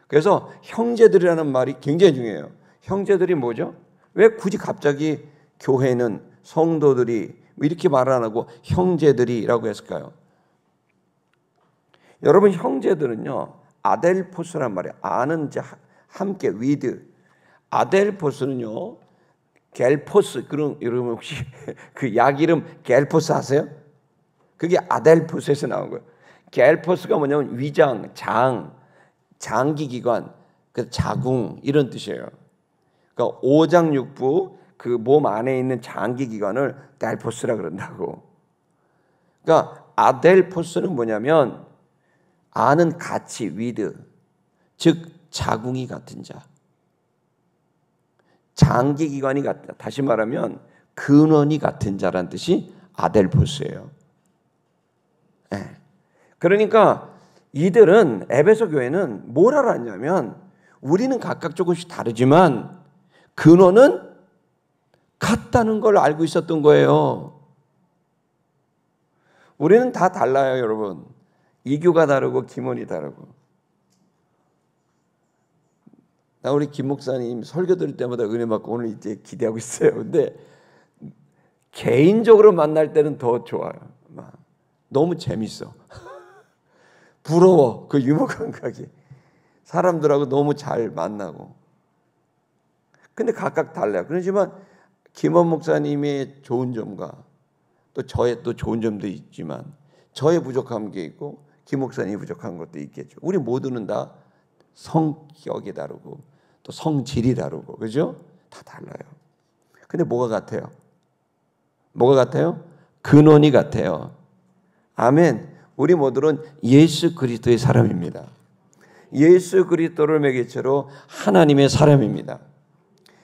그래서 형제들이라는 말이 굉장히 중요해요. 형제들이 뭐죠? 왜 굳이 갑자기 교회는 성도들이 이렇게 말 안 하고 형제들이라고 했을까요? 여러분, 형제들은요, 아델포스란 말이에요. 아는 이제 함께 위드. 아델포스는요, 겔포스, 그럼 여러분 혹시 그 약 이름 겔포스 아세요? 그게 아델포스에서 나온 거예요. 겔포스가 뭐냐면 위장, 장기기관, 그 자궁 이런 뜻이에요. 그러니까 오장육부 그 몸 안에 있는 장기기관을 델포스라 그런다고. 그러니까 아델포스는 뭐냐면 아는 가치, 위드, 즉 자궁이 같은 자, 장기기관이 같다. 다시 말하면 근원이 같은 자란 뜻이 아델포스예요. 네. 그러니까 이들은, 에베소 교회는 뭘 알았냐면 우리는 각각 조금씩 다르지만 근원은 같다는 걸 알고 있었던 거예요. 우리는 다 달라요, 여러분. 이교가 다르고 김원이 다르고. 나 우리 김 목사님 설교 들을 때마다 은혜 받고 오늘 이제 기대하고 있어요. 근데 개인적으로 만날 때는 더 좋아요. 너무 재밌어. 부러워. 그 유머 감각이. 사람들하고 너무 잘 만나고. 근데 각각 달라요. 그렇지만 김원 목사님의 좋은 점과 또 저의 또 좋은 점도 있지만 저의 부족한 게 있고 김 목사님이 부족한 것도 있겠죠. 우리 모두는 다 성격이 다르고 또 성질이 다르고 그죠? 다 달라요. 근데 뭐가 같아요? 뭐가 같아요? 근원이 같아요. 아멘. 우리 모두는 예수 그리스도의 사람입니다. 예수 그리스도를 매개체로 하나님의 사람입니다.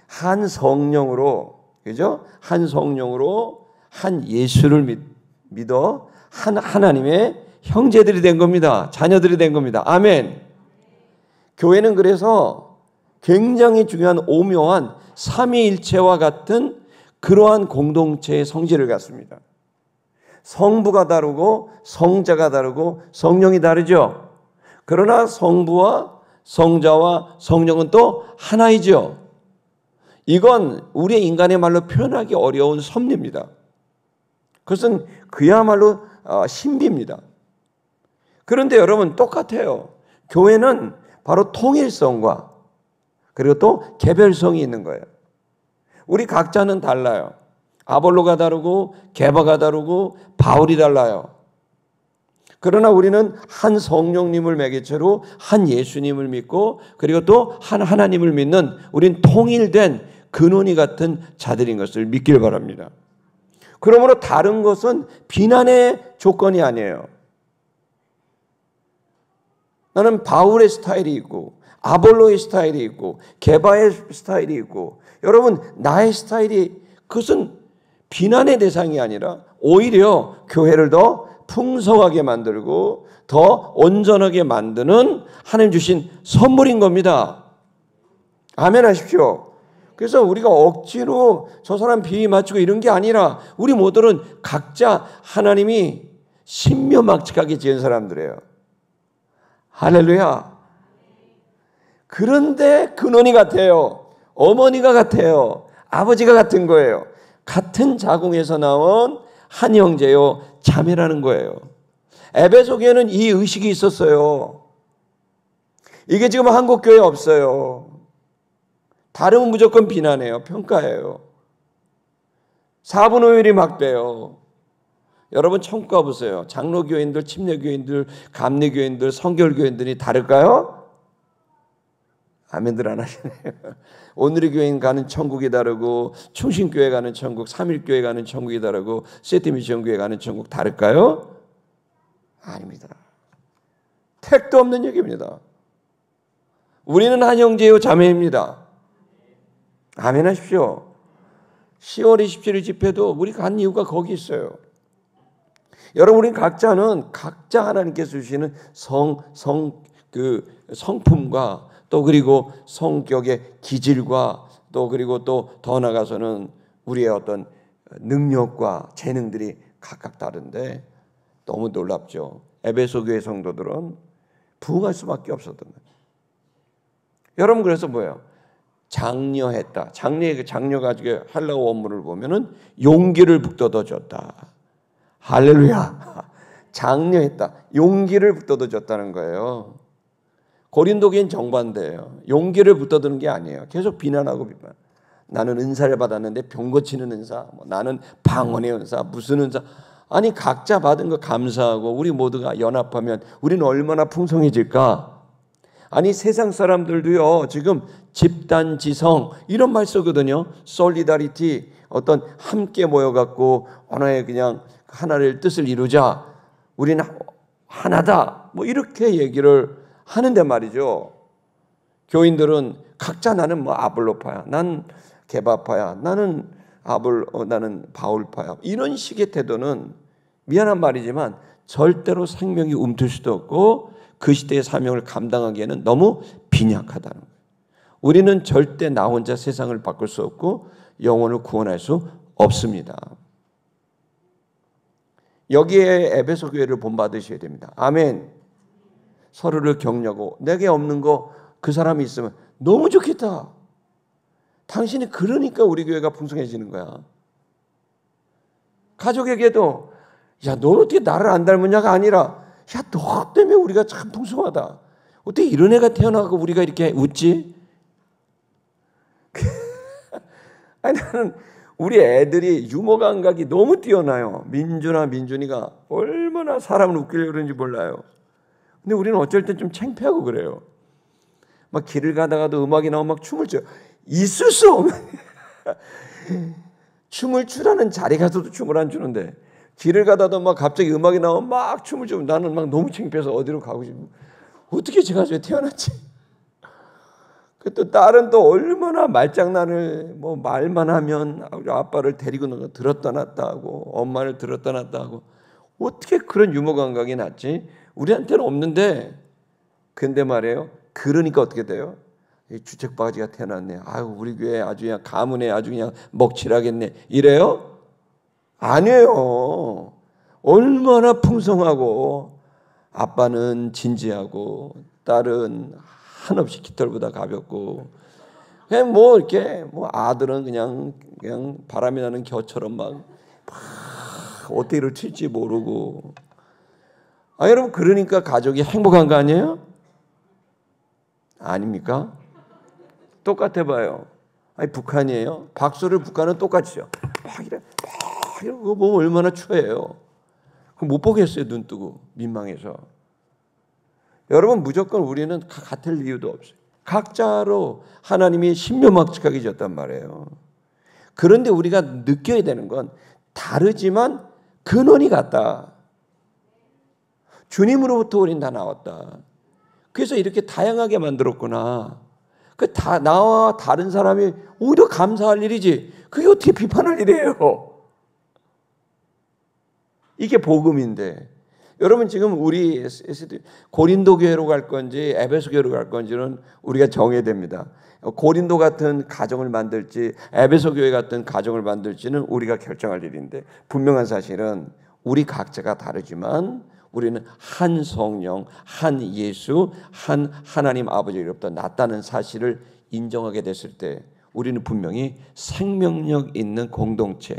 한 성령으로 그죠? 한 성령으로 한 예수를 믿어 한 하나님의 형제들이 된 겁니다. 자녀들이 된 겁니다. 아멘. 교회는 그래서 굉장히 중요한 오묘한 삼위일체와 같은 그러한 공동체의 성질을 갖습니다. 성부가 다르고 성자가 다르고 성령이 다르죠. 그러나 성부와 성자와 성령은 또 하나이죠. 이건 우리의 인간의 말로 표현하기 어려운 섭리입니다. 그것은 그야말로 신비입니다. 그런데 여러분 똑같아요. 교회는 바로 통일성과 그리고 또 개별성이 있는 거예요. 우리 각자는 달라요. 아볼로가 다르고 게바가 다르고 바울이 달라요. 그러나 우리는 한 성령님을 매개체로 한 예수님을 믿고 그리고 또 한 하나님을 믿는 우린 통일된 근원이 같은 자들인 것을 믿길 바랍니다. 그러므로 다른 것은 비난의 조건이 아니에요. 나는 바울의 스타일이 있고 아볼로의 스타일이 있고 게바의 스타일이 있고 여러분 나의 스타일이 그것은 비난의 대상이 아니라 오히려 교회를 더 풍성하게 만들고 더 온전하게 만드는 하나님 주신 선물인 겁니다. 아멘 하십시오. 그래서 우리가 억지로 저 사람 비위 맞추고 이런 게 아니라 우리 모두는 각자 하나님이 신묘막측하게 지은 사람들이에요. 할렐루야. 그런데 근원이 같아요. 어머니가 같아요. 아버지가 같은 거예요. 같은 자궁에서 나온 한 형제요 자매라는 거예요. 에베소 교회는 이 의식이 있었어요. 이게 지금 한국 교회에 없어요. 다르면 무조건 비난해요. 평가해요. 사분오일이 막 돼요. 여러분 천국 가보세요. 장로교인들, 침례교인들, 감리교인들, 성결교인들이 다를까요? 아멘들 안 하시네요. 오늘의 교인 가는 천국이 다르고 충신교회 가는 천국, 삼일교회 가는 천국이 다르고 세트미션교회 가는 천국 다를까요? 아닙니다. 택도 없는 얘기입니다. 우리는 한 형제요 자매입니다. 아멘 하십시오. 10월 27일 집회도 우리 간 이유가 거기 있어요. 여러분 우리 각자는 각자 하나님께서 주시는 성품과 또 그리고 성격의 기질과 또 그리고 또 더 나아가서는 우리의 어떤 능력과 재능들이 각각 다른데 너무 놀랍죠. 에베소 교회 성도들은 부흥할 수밖에 없었던 거예요. 여러분 그래서 뭐예요? 장려했다. 장려 가지고 헬라어 원문을 보면은 용기를 북돋워 줬다. 할렐루야. 장려했다. 용기를 북돋워 줬다는 거예요. 고린도 교회는 정반대예요. 용기를 북돋우는 게 아니에요. 계속 비난하고 비판. 나는 은사를 받았는데 병 고치는 은사, 나는 방언의 은사, 무슨 은사. 아니 각자 받은 거 감사하고 우리 모두가 연합하면 우리는 얼마나 풍성해질까. 아니 세상 사람들도요 지금 집단지성 이런 말 쓰거든요. 솔리다리티 어떤 함께 모여갖고 하나의 그냥 하나를 뜻을 이루자. 우리는 하나다. 뭐 이렇게 얘기를 하는데 말이죠. 교인들은 각자 나는 뭐 아볼로파야, 난 게바파야, 나는 나는 바울파야. 이런 식의 태도는 미안한 말이지만 절대로 생명이 움틀 수도 없고 그 시대의 사명을 감당하기에는 너무 빈약하다는 거예요. 우리는 절대 나 혼자 세상을 바꿀 수 없고 영혼을 구원할 수 없습니다. 여기에 에베소 교회를 본받으셔야 됩니다. 아멘. 서로를 격려하고 내게 없는 거 그 사람이 있으면 너무 좋겠다. 당신이 그러니까 우리 교회가 풍성해지는 거야. 가족에게도 야, 너 어떻게 나를 안 닮았냐가 아니라 야, 너 때문에 우리가 참 풍성하다. 어떻게 이런 애가 태어나고 우리가 이렇게 웃지? 아니, 나는 우리 애들이 유머 감각이 너무 뛰어나요. 민준이가 얼마나 사람을 웃기려고 그러는지 몰라요. 근데 우리는 어쩔 땐 좀 창피하고 그래요. 막 길을 가다가도 음악이 나오면 막 춤을 춰. 있을 수 없는 춤을 추라는 자리 가서도 춤을 안 추는데 길을 가다도 막 갑자기 음악이 나오면 막 춤을 추면 나는 막 너무 창피해서 어디로 가고 싶고 어떻게 제가 왜 태어났지? 또 딸은 또 얼마나 말장난을 뭐 말만 하면 아빠를 데리고 들었다 놨다 하고 엄마를 들었다 놨다 하고 어떻게 그런 유머 감각이 났지? 우리한테는 없는데 근데 말이에요. 그러니까 어떻게 돼요? 주책바가지가 태어났네. 아유 우리 교회 아주 그냥 가문에 아주 그냥 먹칠하겠네. 이래요? 아니에요. 얼마나 풍성하고 아빠는 진지하고 딸은 한없이 깃털보다 가볍고 그냥 뭐 이렇게 뭐 아들은 그냥 바람이 나는 겨처럼 막 어떻게 이를 튈지 모르고 여러분 그러니까 가족이 행복한 거 아니에요? 아닙니까? 똑같아 봐요. 북한이에요. 박수를 북한은 똑같이요. 막 이러고 보면 얼마나 추해요. 못 보겠어요. 눈 뜨고 민망해서. 여러분 무조건 우리는 같을 이유도 없어요. 각자로 하나님이 신묘막측하게 졌단 말이에요. 그런데 우리가 느껴야 되는 건 다르지만 근원이 같다. 주님으로부터 우린 다 나왔다. 그래서 이렇게 다양하게 만들었구나. 나와 다른 사람이 오히려 감사할 일이지. 그게 어떻게 비판할 일이에요? 이게 복음인데. 여러분 지금 우리 고린도 교회로 갈 건지 에베소 교회로 갈 건지는 우리가 정해야 됩니다. 고린도 같은 가정을 만들지 에베소 교회 같은 가정을 만들지는 우리가 결정할 일인데 분명한 사실은 우리 각자가 다르지만 우리는 한 성령, 한 예수, 한 하나님 아버지로부터 났다는 사실을 인정하게 됐을 때 우리는 분명히 생명력 있는 공동체,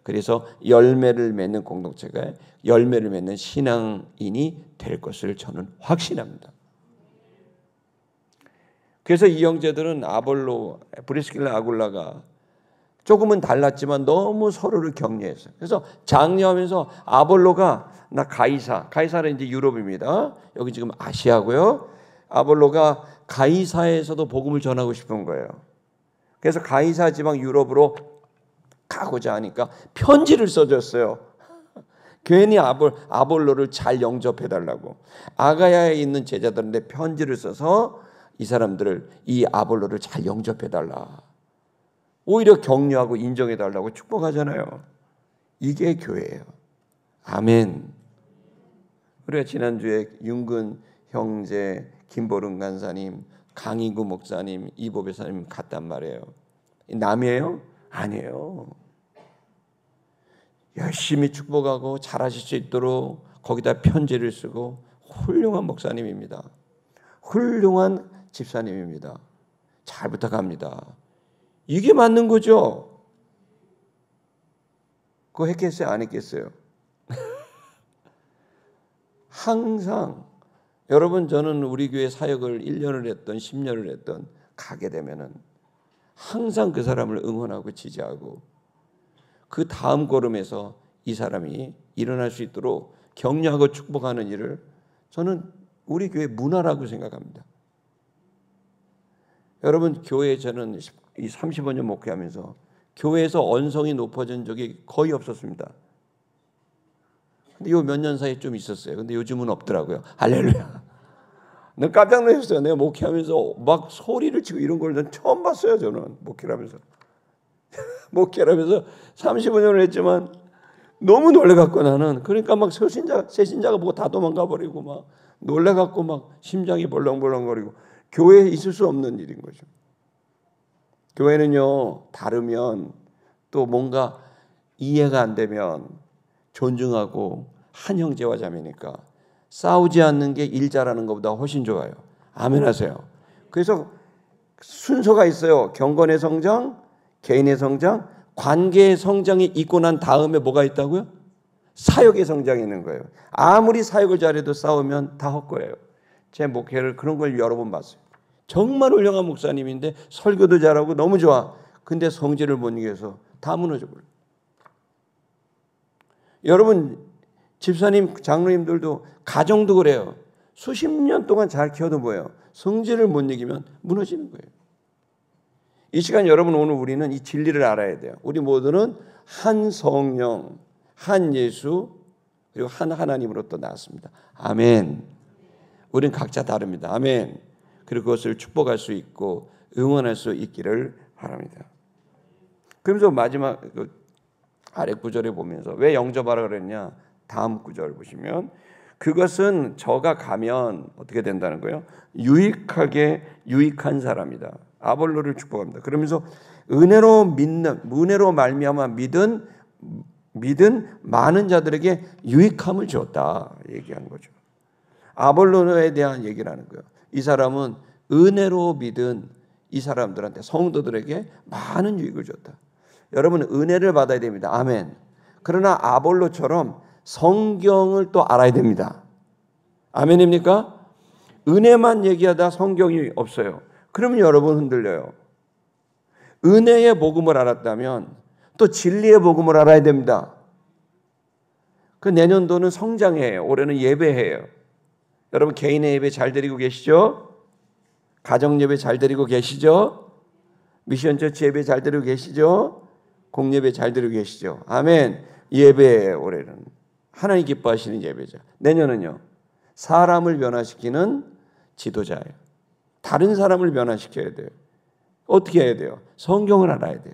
그래서 열매를 맺는 공동체가 열매를 맺는 신앙인이 될 것을 저는 확신합니다. 그래서 이 형제들은 아볼로, 브리스길라, 아굴라가 조금은 달랐지만 너무 서로를 격려했어요. 그래서 장려하면서 아볼로가 나 가이사는 이제 유럽입니다. 여기 지금 아시아고요. 아볼로가 가이사에서도 복음을 전하고 싶은 거예요. 그래서 가이사 지방 유럽으로 가고자 하니까 편지를 써줬어요. 괜히 아볼로를 잘 영접해달라고. 아가야에 있는 제자들한테 편지를 써서 이 사람들을 이 아볼로를 잘 영접해달라. 오히려 격려하고 인정해달라고 축복하잖아요. 이게 교회예요. 아멘. 우리가 지난주에 윤근 형제, 김보름 간사님, 강인구 목사님, 이보배 사님 갔단 말이에요. 남이에요? 아니에요. 열심히 축복하고 잘하실 수 있도록 거기다 편지를 쓰고 훌륭한 목사님입니다. 훌륭한 집사님입니다. 잘 부탁합니다. 이게 맞는 거죠? 그거 했겠어요? 안 했겠어요? 항상 여러분 저는 우리 교회 사역을 1년을 했던 10년을 했던 가게 되면은 항상 그 사람을 응원하고 지지하고 그 다음 걸음에서 이 사람이 일어날 수 있도록 격려하고 축복하는 일을 저는 우리 교회 문화라고 생각합니다. 여러분 교회에 저는 이 35년 목회하면서 교회에서 언성이 높아진 적이 거의 없었습니다. 근데 요 몇 년 사이에 좀 있었어요. 근데 요즘은 없더라고요. 할렐루야. 난 깜짝 놀랐어요. 내가 목회하면서 막 소리를 치고 이런 걸 전 처음 봤어요. 저는 목회를 하면서. 목회를 하면서 35년을 했지만 너무 놀래갖고 나는 그러니까 막 새신자가 보고 다 도망가 버리고 막 놀래갖고 막 심장이 벌렁벌렁거리고 교회에 있을 수 없는 일인 거죠. 교회는요 다르면 또 뭔가 이해가 안 되면 존중하고 한 형제와 자매니까 싸우지 않는 게 일 잘하는 것보다 훨씬 좋아요. 아멘 하세요. 그래서 순서가 있어요. 경건의 성장, 개인의 성장, 관계의 성장이 있고 난 다음에 뭐가 있다고요? 사역의 성장이 있는 거예요. 아무리 사역을 잘해도 싸우면 다 헛거예요. 제 목회를 그런 걸 여러 번 봤어요. 정말 훌륭한 목사님인데 설교도 잘하고 너무 좋아. 근데 성질을 못 이겨서 다 무너져 버려요. 여러분 집사님, 장로님들도 가정도 그래요. 수십 년 동안 잘 키워도 뭐예요? 성질을 못 이기면 무너지는 거예요. 이 시간 여러분, 오늘 우리는 이 진리를 알아야 돼요. 우리 모두는 한 성령, 한 예수, 그리고 한 하나님으로부터 나왔습니다. 아멘. 우리는 각자 다릅니다. 아멘. 그리고 그것을 축복할 수 있고 응원할 수 있기를 바랍니다. 그러면서 마지막 아래 구절에 보면서 왜 영접하라 그랬냐? 다음 구절 보시면 그것은 저가 가면 어떻게 된다는 거예요? 유익한 사람이다. 아볼로를 축복합니다. 그러면서 은혜로 말미암아 믿은 많은 자들에게 유익함을 주었다 얘기하는 거죠. 아볼로에 대한 얘기를 하는 거예요. 이 사람은 은혜로 믿은 이 사람들한테, 성도들에게 많은 유익을 줬다. 여러분, 은혜를 받아야 됩니다. 아멘. 그러나 아볼로처럼 성경을 또 알아야 됩니다. 아멘입니까? 은혜만 얘기하다 성경이 없어요. 그러면 여러분 흔들려요. 은혜의 복음을 알았다면 또 진리의 복음을 알아야 됩니다. 그 내년도는 성장해요. 올해는 예배해요. 여러분 개인의 예배 잘 드리고 계시죠? 가정 예배 잘 드리고 계시죠? 미션 처치 예배 잘 드리고 계시죠? 공예배 잘 드리고 계시죠? 아멘. 예배예요. 올해는 하나님 기뻐하시는 예배죠. 내년은요, 사람을 변화시키는 지도자예요. 다른 사람을 변화시켜야 돼요. 어떻게 해야 돼요? 성경을 알아야 돼요.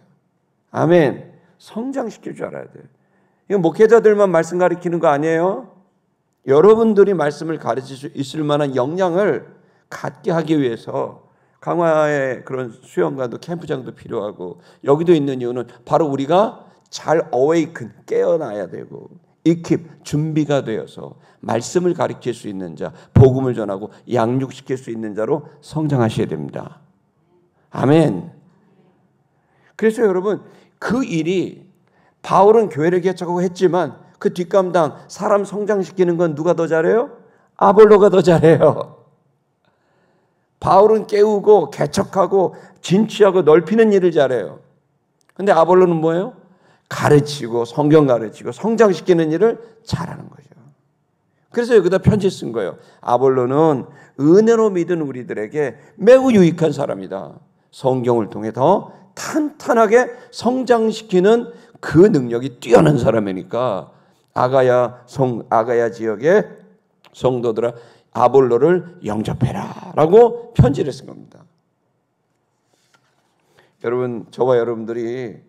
아멘. 성장시킬 줄 알아야 돼요. 이건 목회자들만 말씀 가르치는 거 아니에요. 여러분들이 말씀을 가르칠 수 있을 만한 역량을 갖게 하기 위해서 강화의 그런 수영관도 캠프장도 필요하고, 여기도 있는 이유는 바로 우리가 잘 어웨이큰, 깨어나야 되고 익힙, 준비가 되어서 말씀을 가르칠 수 있는 자, 복음을 전하고 양육시킬 수 있는 자로 성장하셔야 됩니다. 아멘. 그래서 여러분, 그 일이 바울은 교회를 개척하고 했지만 그 뒷감당, 사람 성장시키는 건 누가 더 잘해요? 아볼로가 더 잘해요. 바울은 깨우고 개척하고 진취하고 넓히는 일을 잘해요. 근데 아볼로는 뭐예요? 가르치고 성경 가르치고 성장시키는 일을 잘하는 거죠. 그래서 여기다 편지 쓴 거예요. 아볼로는 은혜로 믿은 우리들에게 매우 유익한 사람이다. 성경을 통해 더 탄탄하게 성장시키는 그 능력이 뛰어난 사람이니까 아가야 지역의 성도들아, 아볼로를 영접해라 라고 편지를 쓴 겁니다. 여러분, 저와 여러분들이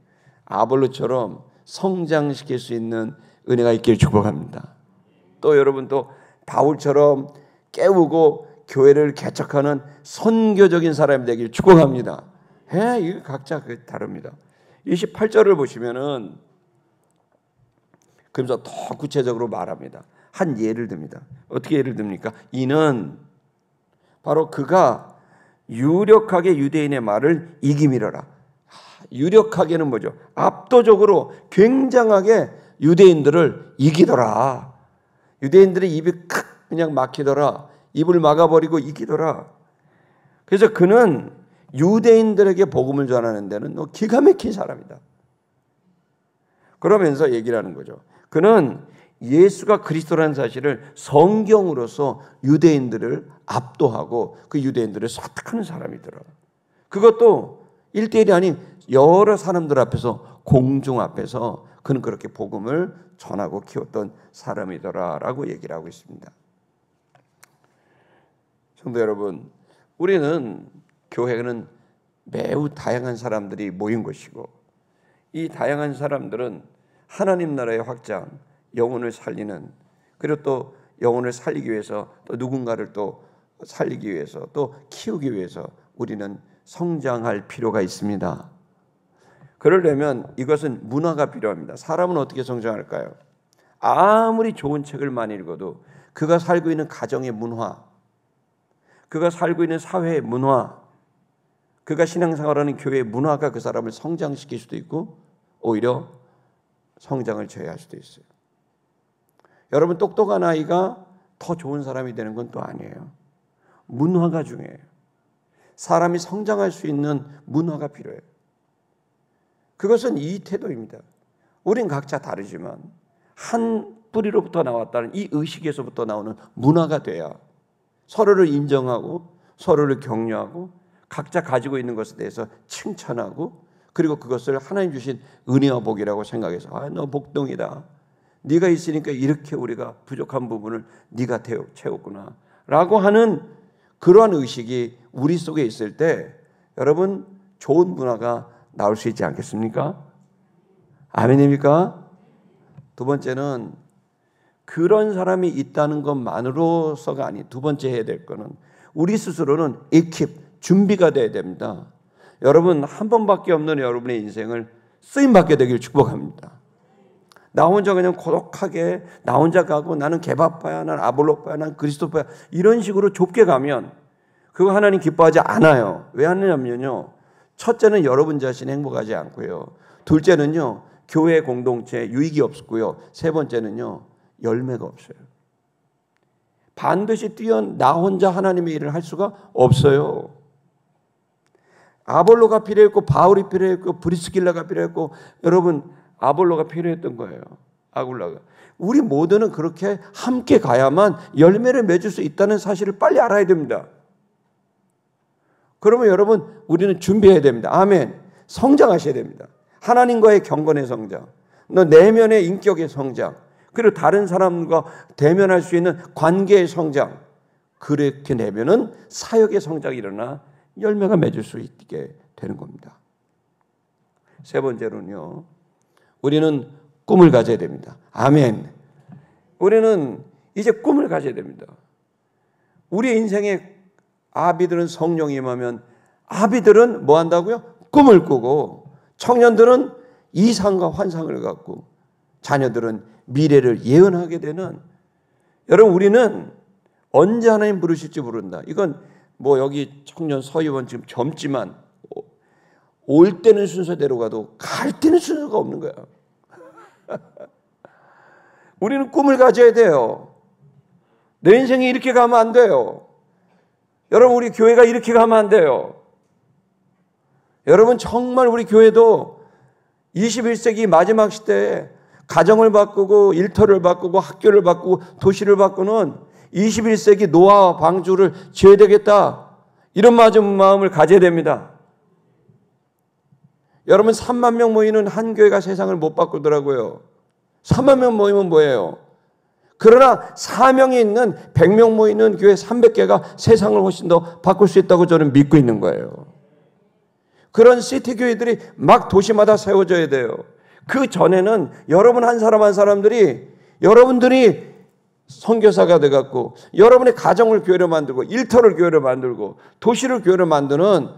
아볼로처럼 성장시킬 수 있는 은혜가 있기를 축복합니다. 또 여러분, 또 바울처럼 깨우고 교회를 개척하는 선교적인 사람이 되기를 축복합니다. 이거 각자 다릅니다. 28절을 보시면은 그러면서 더 구체적으로 말합니다. 한 예를 듭니다. 어떻게 예를 듭니까? 이는 바로 그가 유력하게 유대인의 말을 이기밀어라. 유력하게는 뭐죠? 압도적으로 굉장하게 유대인들을 이기더라. 유대인들의 입이 그냥 막히더라. 입을 막아버리고 이기더라. 그래서 그는 유대인들에게 복음을 전하는 데는 기가 막힌 사람이다. 그러면서 얘기를 하는 거죠. 그는 예수가 그리스도라는 사실을 성경으로서 유대인들을 압도하고 그 유대인들을 설득하는 사람이더라. 그것도 1대1이 아닌 여러 사람들 앞에서, 공중 앞에서 그는 그렇게 복음을 전하고 키웠던 사람이더라라고 얘기를 하고 있습니다. 성도 여러분, 우리는 교회는 매우 다양한 사람들이 모인 것이고, 이 다양한 사람들은 하나님 나라의 확장, 영혼을 살리는, 그리고 또 영혼을 살리기 위해서, 또 누군가를 또 살리기 위해서, 또 키우기 위해서 우리는 성장할 필요가 있습니다. 그러려면 이것은 문화가 필요합니다. 사람은 어떻게 성장할까요? 아무리 좋은 책을 많이 읽어도 그가 살고 있는 가정의 문화, 그가 살고 있는 사회의 문화, 그가 신앙생활하는 교회의 문화가 그 사람을 성장시킬 수도 있고 오히려 성장을 제어할 수도 있어요. 여러분, 똑똑한 아이가 더 좋은 사람이 되는 건 또 아니에요. 문화가 중요해요. 사람이 성장할 수 있는 문화가 필요해요. 그것은 이 태도입니다. 우린 각자 다르지만 한 뿌리로부터 나왔다는 이 의식에서부터 나오는 문화가 돼야 서로를 인정하고 서로를 격려하고 각자 가지고 있는 것에 대해서 칭찬하고 그리고 그것을 하나님 주신 은혜와 복이라고 생각해서 너 복동이다. 네가 있으니까 이렇게 우리가 부족한 부분을 네가 채웠구나 라고 하는 그러한 의식이 우리 속에 있을 때 여러분 좋은 문화가 나올 수 있지 않겠습니까? 아멘입니까? 두 번째는 그런 사람이 있다는 것만으로서가 아니 두 번째 해야 될 거는 우리 스스로는 준비가 돼야 됩니다. 여러분 한 번밖에 없는 여러분의 인생을 쓰임받게 되길 축복합니다. 나 혼자 그냥 고독하게 나 혼자 가고 나는 개바파야, 나는 아볼로파야, 나는 그리스도파야 이런 식으로 좁게 가면 그거 하나님 기뻐하지 않아요. 왜 하느냐면요. 첫째는 여러분 자신이 행복하지 않고요. 둘째는요. 교회 공동체 유익이 없고요. 세 번째는요. 열매가 없어요. 반드시 나 혼자 하나님의 일을 할 수가 없어요. 아볼로가 필요했고 바울이 필요했고 브리스길라가 필요했고 여러분 아볼로가 필요했던 거예요. 아굴라가. 우리 모두는 그렇게 함께 가야만 열매를 맺을 수 있다는 사실을 빨리 알아야 됩니다. 그러면 여러분 우리는 준비해야 됩니다. 아멘. 성장하셔야 됩니다. 하나님과의 경건의 성장, 너 내면의 인격의 성장, 그리고 다른 사람과 대면할 수 있는 관계의 성장. 그렇게 되면은 사역의 성장이 일어나 열매가 맺을 수 있게 되는 겁니다. 세 번째로는요. 우리는 꿈을 가져야 됩니다. 아멘. 우리는 이제 꿈을 가져야 됩니다. 우리 인생에 아비들은 성령이 임하면 아비들은 뭐 한다고요? 꿈을 꾸고 청년들은 이상과 환상을 갖고 자녀들은 미래를 예언하게 되는 여러분 우리는 언제 하나님 부르실지 모른다. 이건 뭐 여기 청년 서의원 지금 젊지만 올 때는 순서대로 가도 갈 때는 순서가 없는 거야. 우리는 꿈을 가져야 돼요. 내 인생이 이렇게 가면 안 돼요. 여러분 우리 교회가 이렇게 가면 안 돼요. 여러분 정말 우리 교회도 21세기 마지막 시대에 가정을 바꾸고 일터를 바꾸고 학교를 바꾸고 도시를 바꾸는 21세기 노아와 방주를 지어야 되겠다. 이런 마음을 가져야 됩니다. 여러분 3만 명 모이는 한 교회가 세상을 못 바꾸더라고요. 3만 명 모이면 뭐예요? 그러나 사명이 있는 100명 모이는 교회 300개가 세상을 훨씬 더 바꿀 수 있다고 저는 믿고 있는 거예요. 그런 시티 교회들이 막 도시마다 세워져야 돼요. 그 전에는 여러분 한 사람 한 사람들이 여러분들이 선교사가 돼갖고 여러분의 가정을 교회로 만들고 일터를 교회로 만들고 도시를 교회로 만드는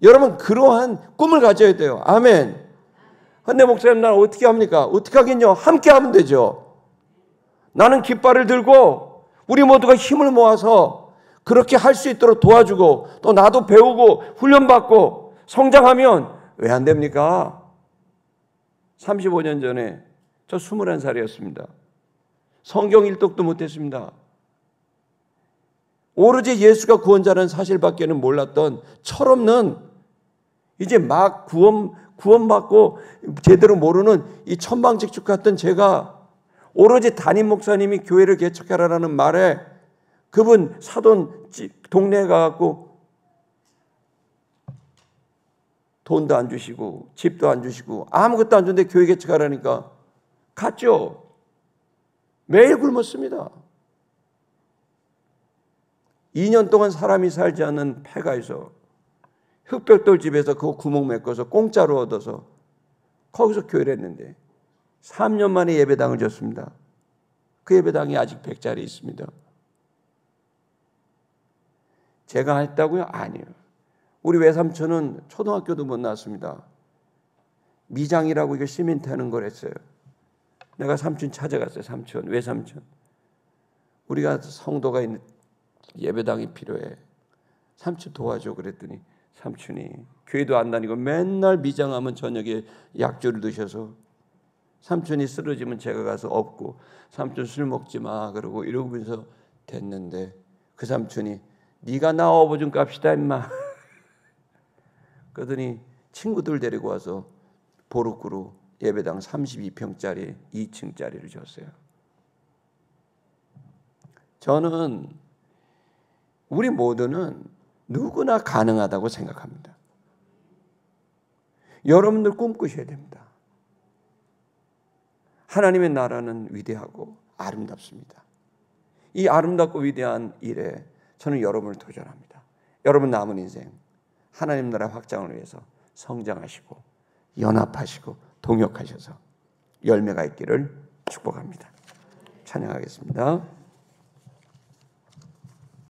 여러분 그러한 꿈을 가져야 돼요. 아멘. 근데 목사님 나는 어떻게 합니까? 어떻게 하겠냐? 함께 하면 되죠. 나는 깃발을 들고 우리 모두가 힘을 모아서 그렇게 할 수 있도록 도와주고 또 나도 배우고 훈련받고 성장하면 왜 안 됩니까? 35년 전에 저 21살이었습니다. 성경 일독도 못했습니다. 오로지 예수가 구원자라는 사실밖에는 몰랐던 철없는 이제 막 구원받고 제대로 모르는 이 천방직축 같은 제가 오로지 담임 목사님이 교회를 개척하라는 말에 그분 사돈 동네에 가갖고 돈도 안 주시고 집도 안 주시고 아무것도 안 주는데 교회 개척하라니까 갔죠. 매일 굶었습니다. 2년 동안 사람이 살지 않는 폐가에서 흙벽돌 집에서 그거 구멍 메꿔서 공짜로 얻어서 거기서 교회를 했는데 3년 만에 예배당을 졌습니다. 그 예배당이 아직 100자리 있습니다. 제가 했다고요? 아니에요. 우리 외삼촌은 초등학교도 못 나왔습니다. 미장이라고 이거 시멘트 하는 걸 했어요. 내가 삼촌 찾아갔어요. 삼촌, 외삼촌. 우리가 성도가 있는 예배당이 필요해. 삼촌 도와줘 그랬더니 삼촌이 교회도 안 다니고 맨날 미장하면 저녁에 약주를 드셔서 삼촌이 쓰러지면 제가 가서 업고 삼촌 술 먹지 마 그러고 이러면서 됐는데 그 삼촌이 네가 나 업어 좀 갑시다 임마. 그러더니 친구들 데리고 와서 보르꾸로 예배당 32평짜리 2층짜리를 줬어요. 저는 우리 모두는 누구나 가능하다고 생각합니다. 여러분들 꿈꾸셔야 됩니다. 하나님의 나라는 위대하고 아름답습니다. 이 아름답고 위대한 일에 저는 여러분을 도전합니다. 여러분 남은 인생 하나님 나라 확장을 위해서 성장하시고 연합하시고 동역하셔서 열매가 있기를 축복합니다. 찬양하겠습니다.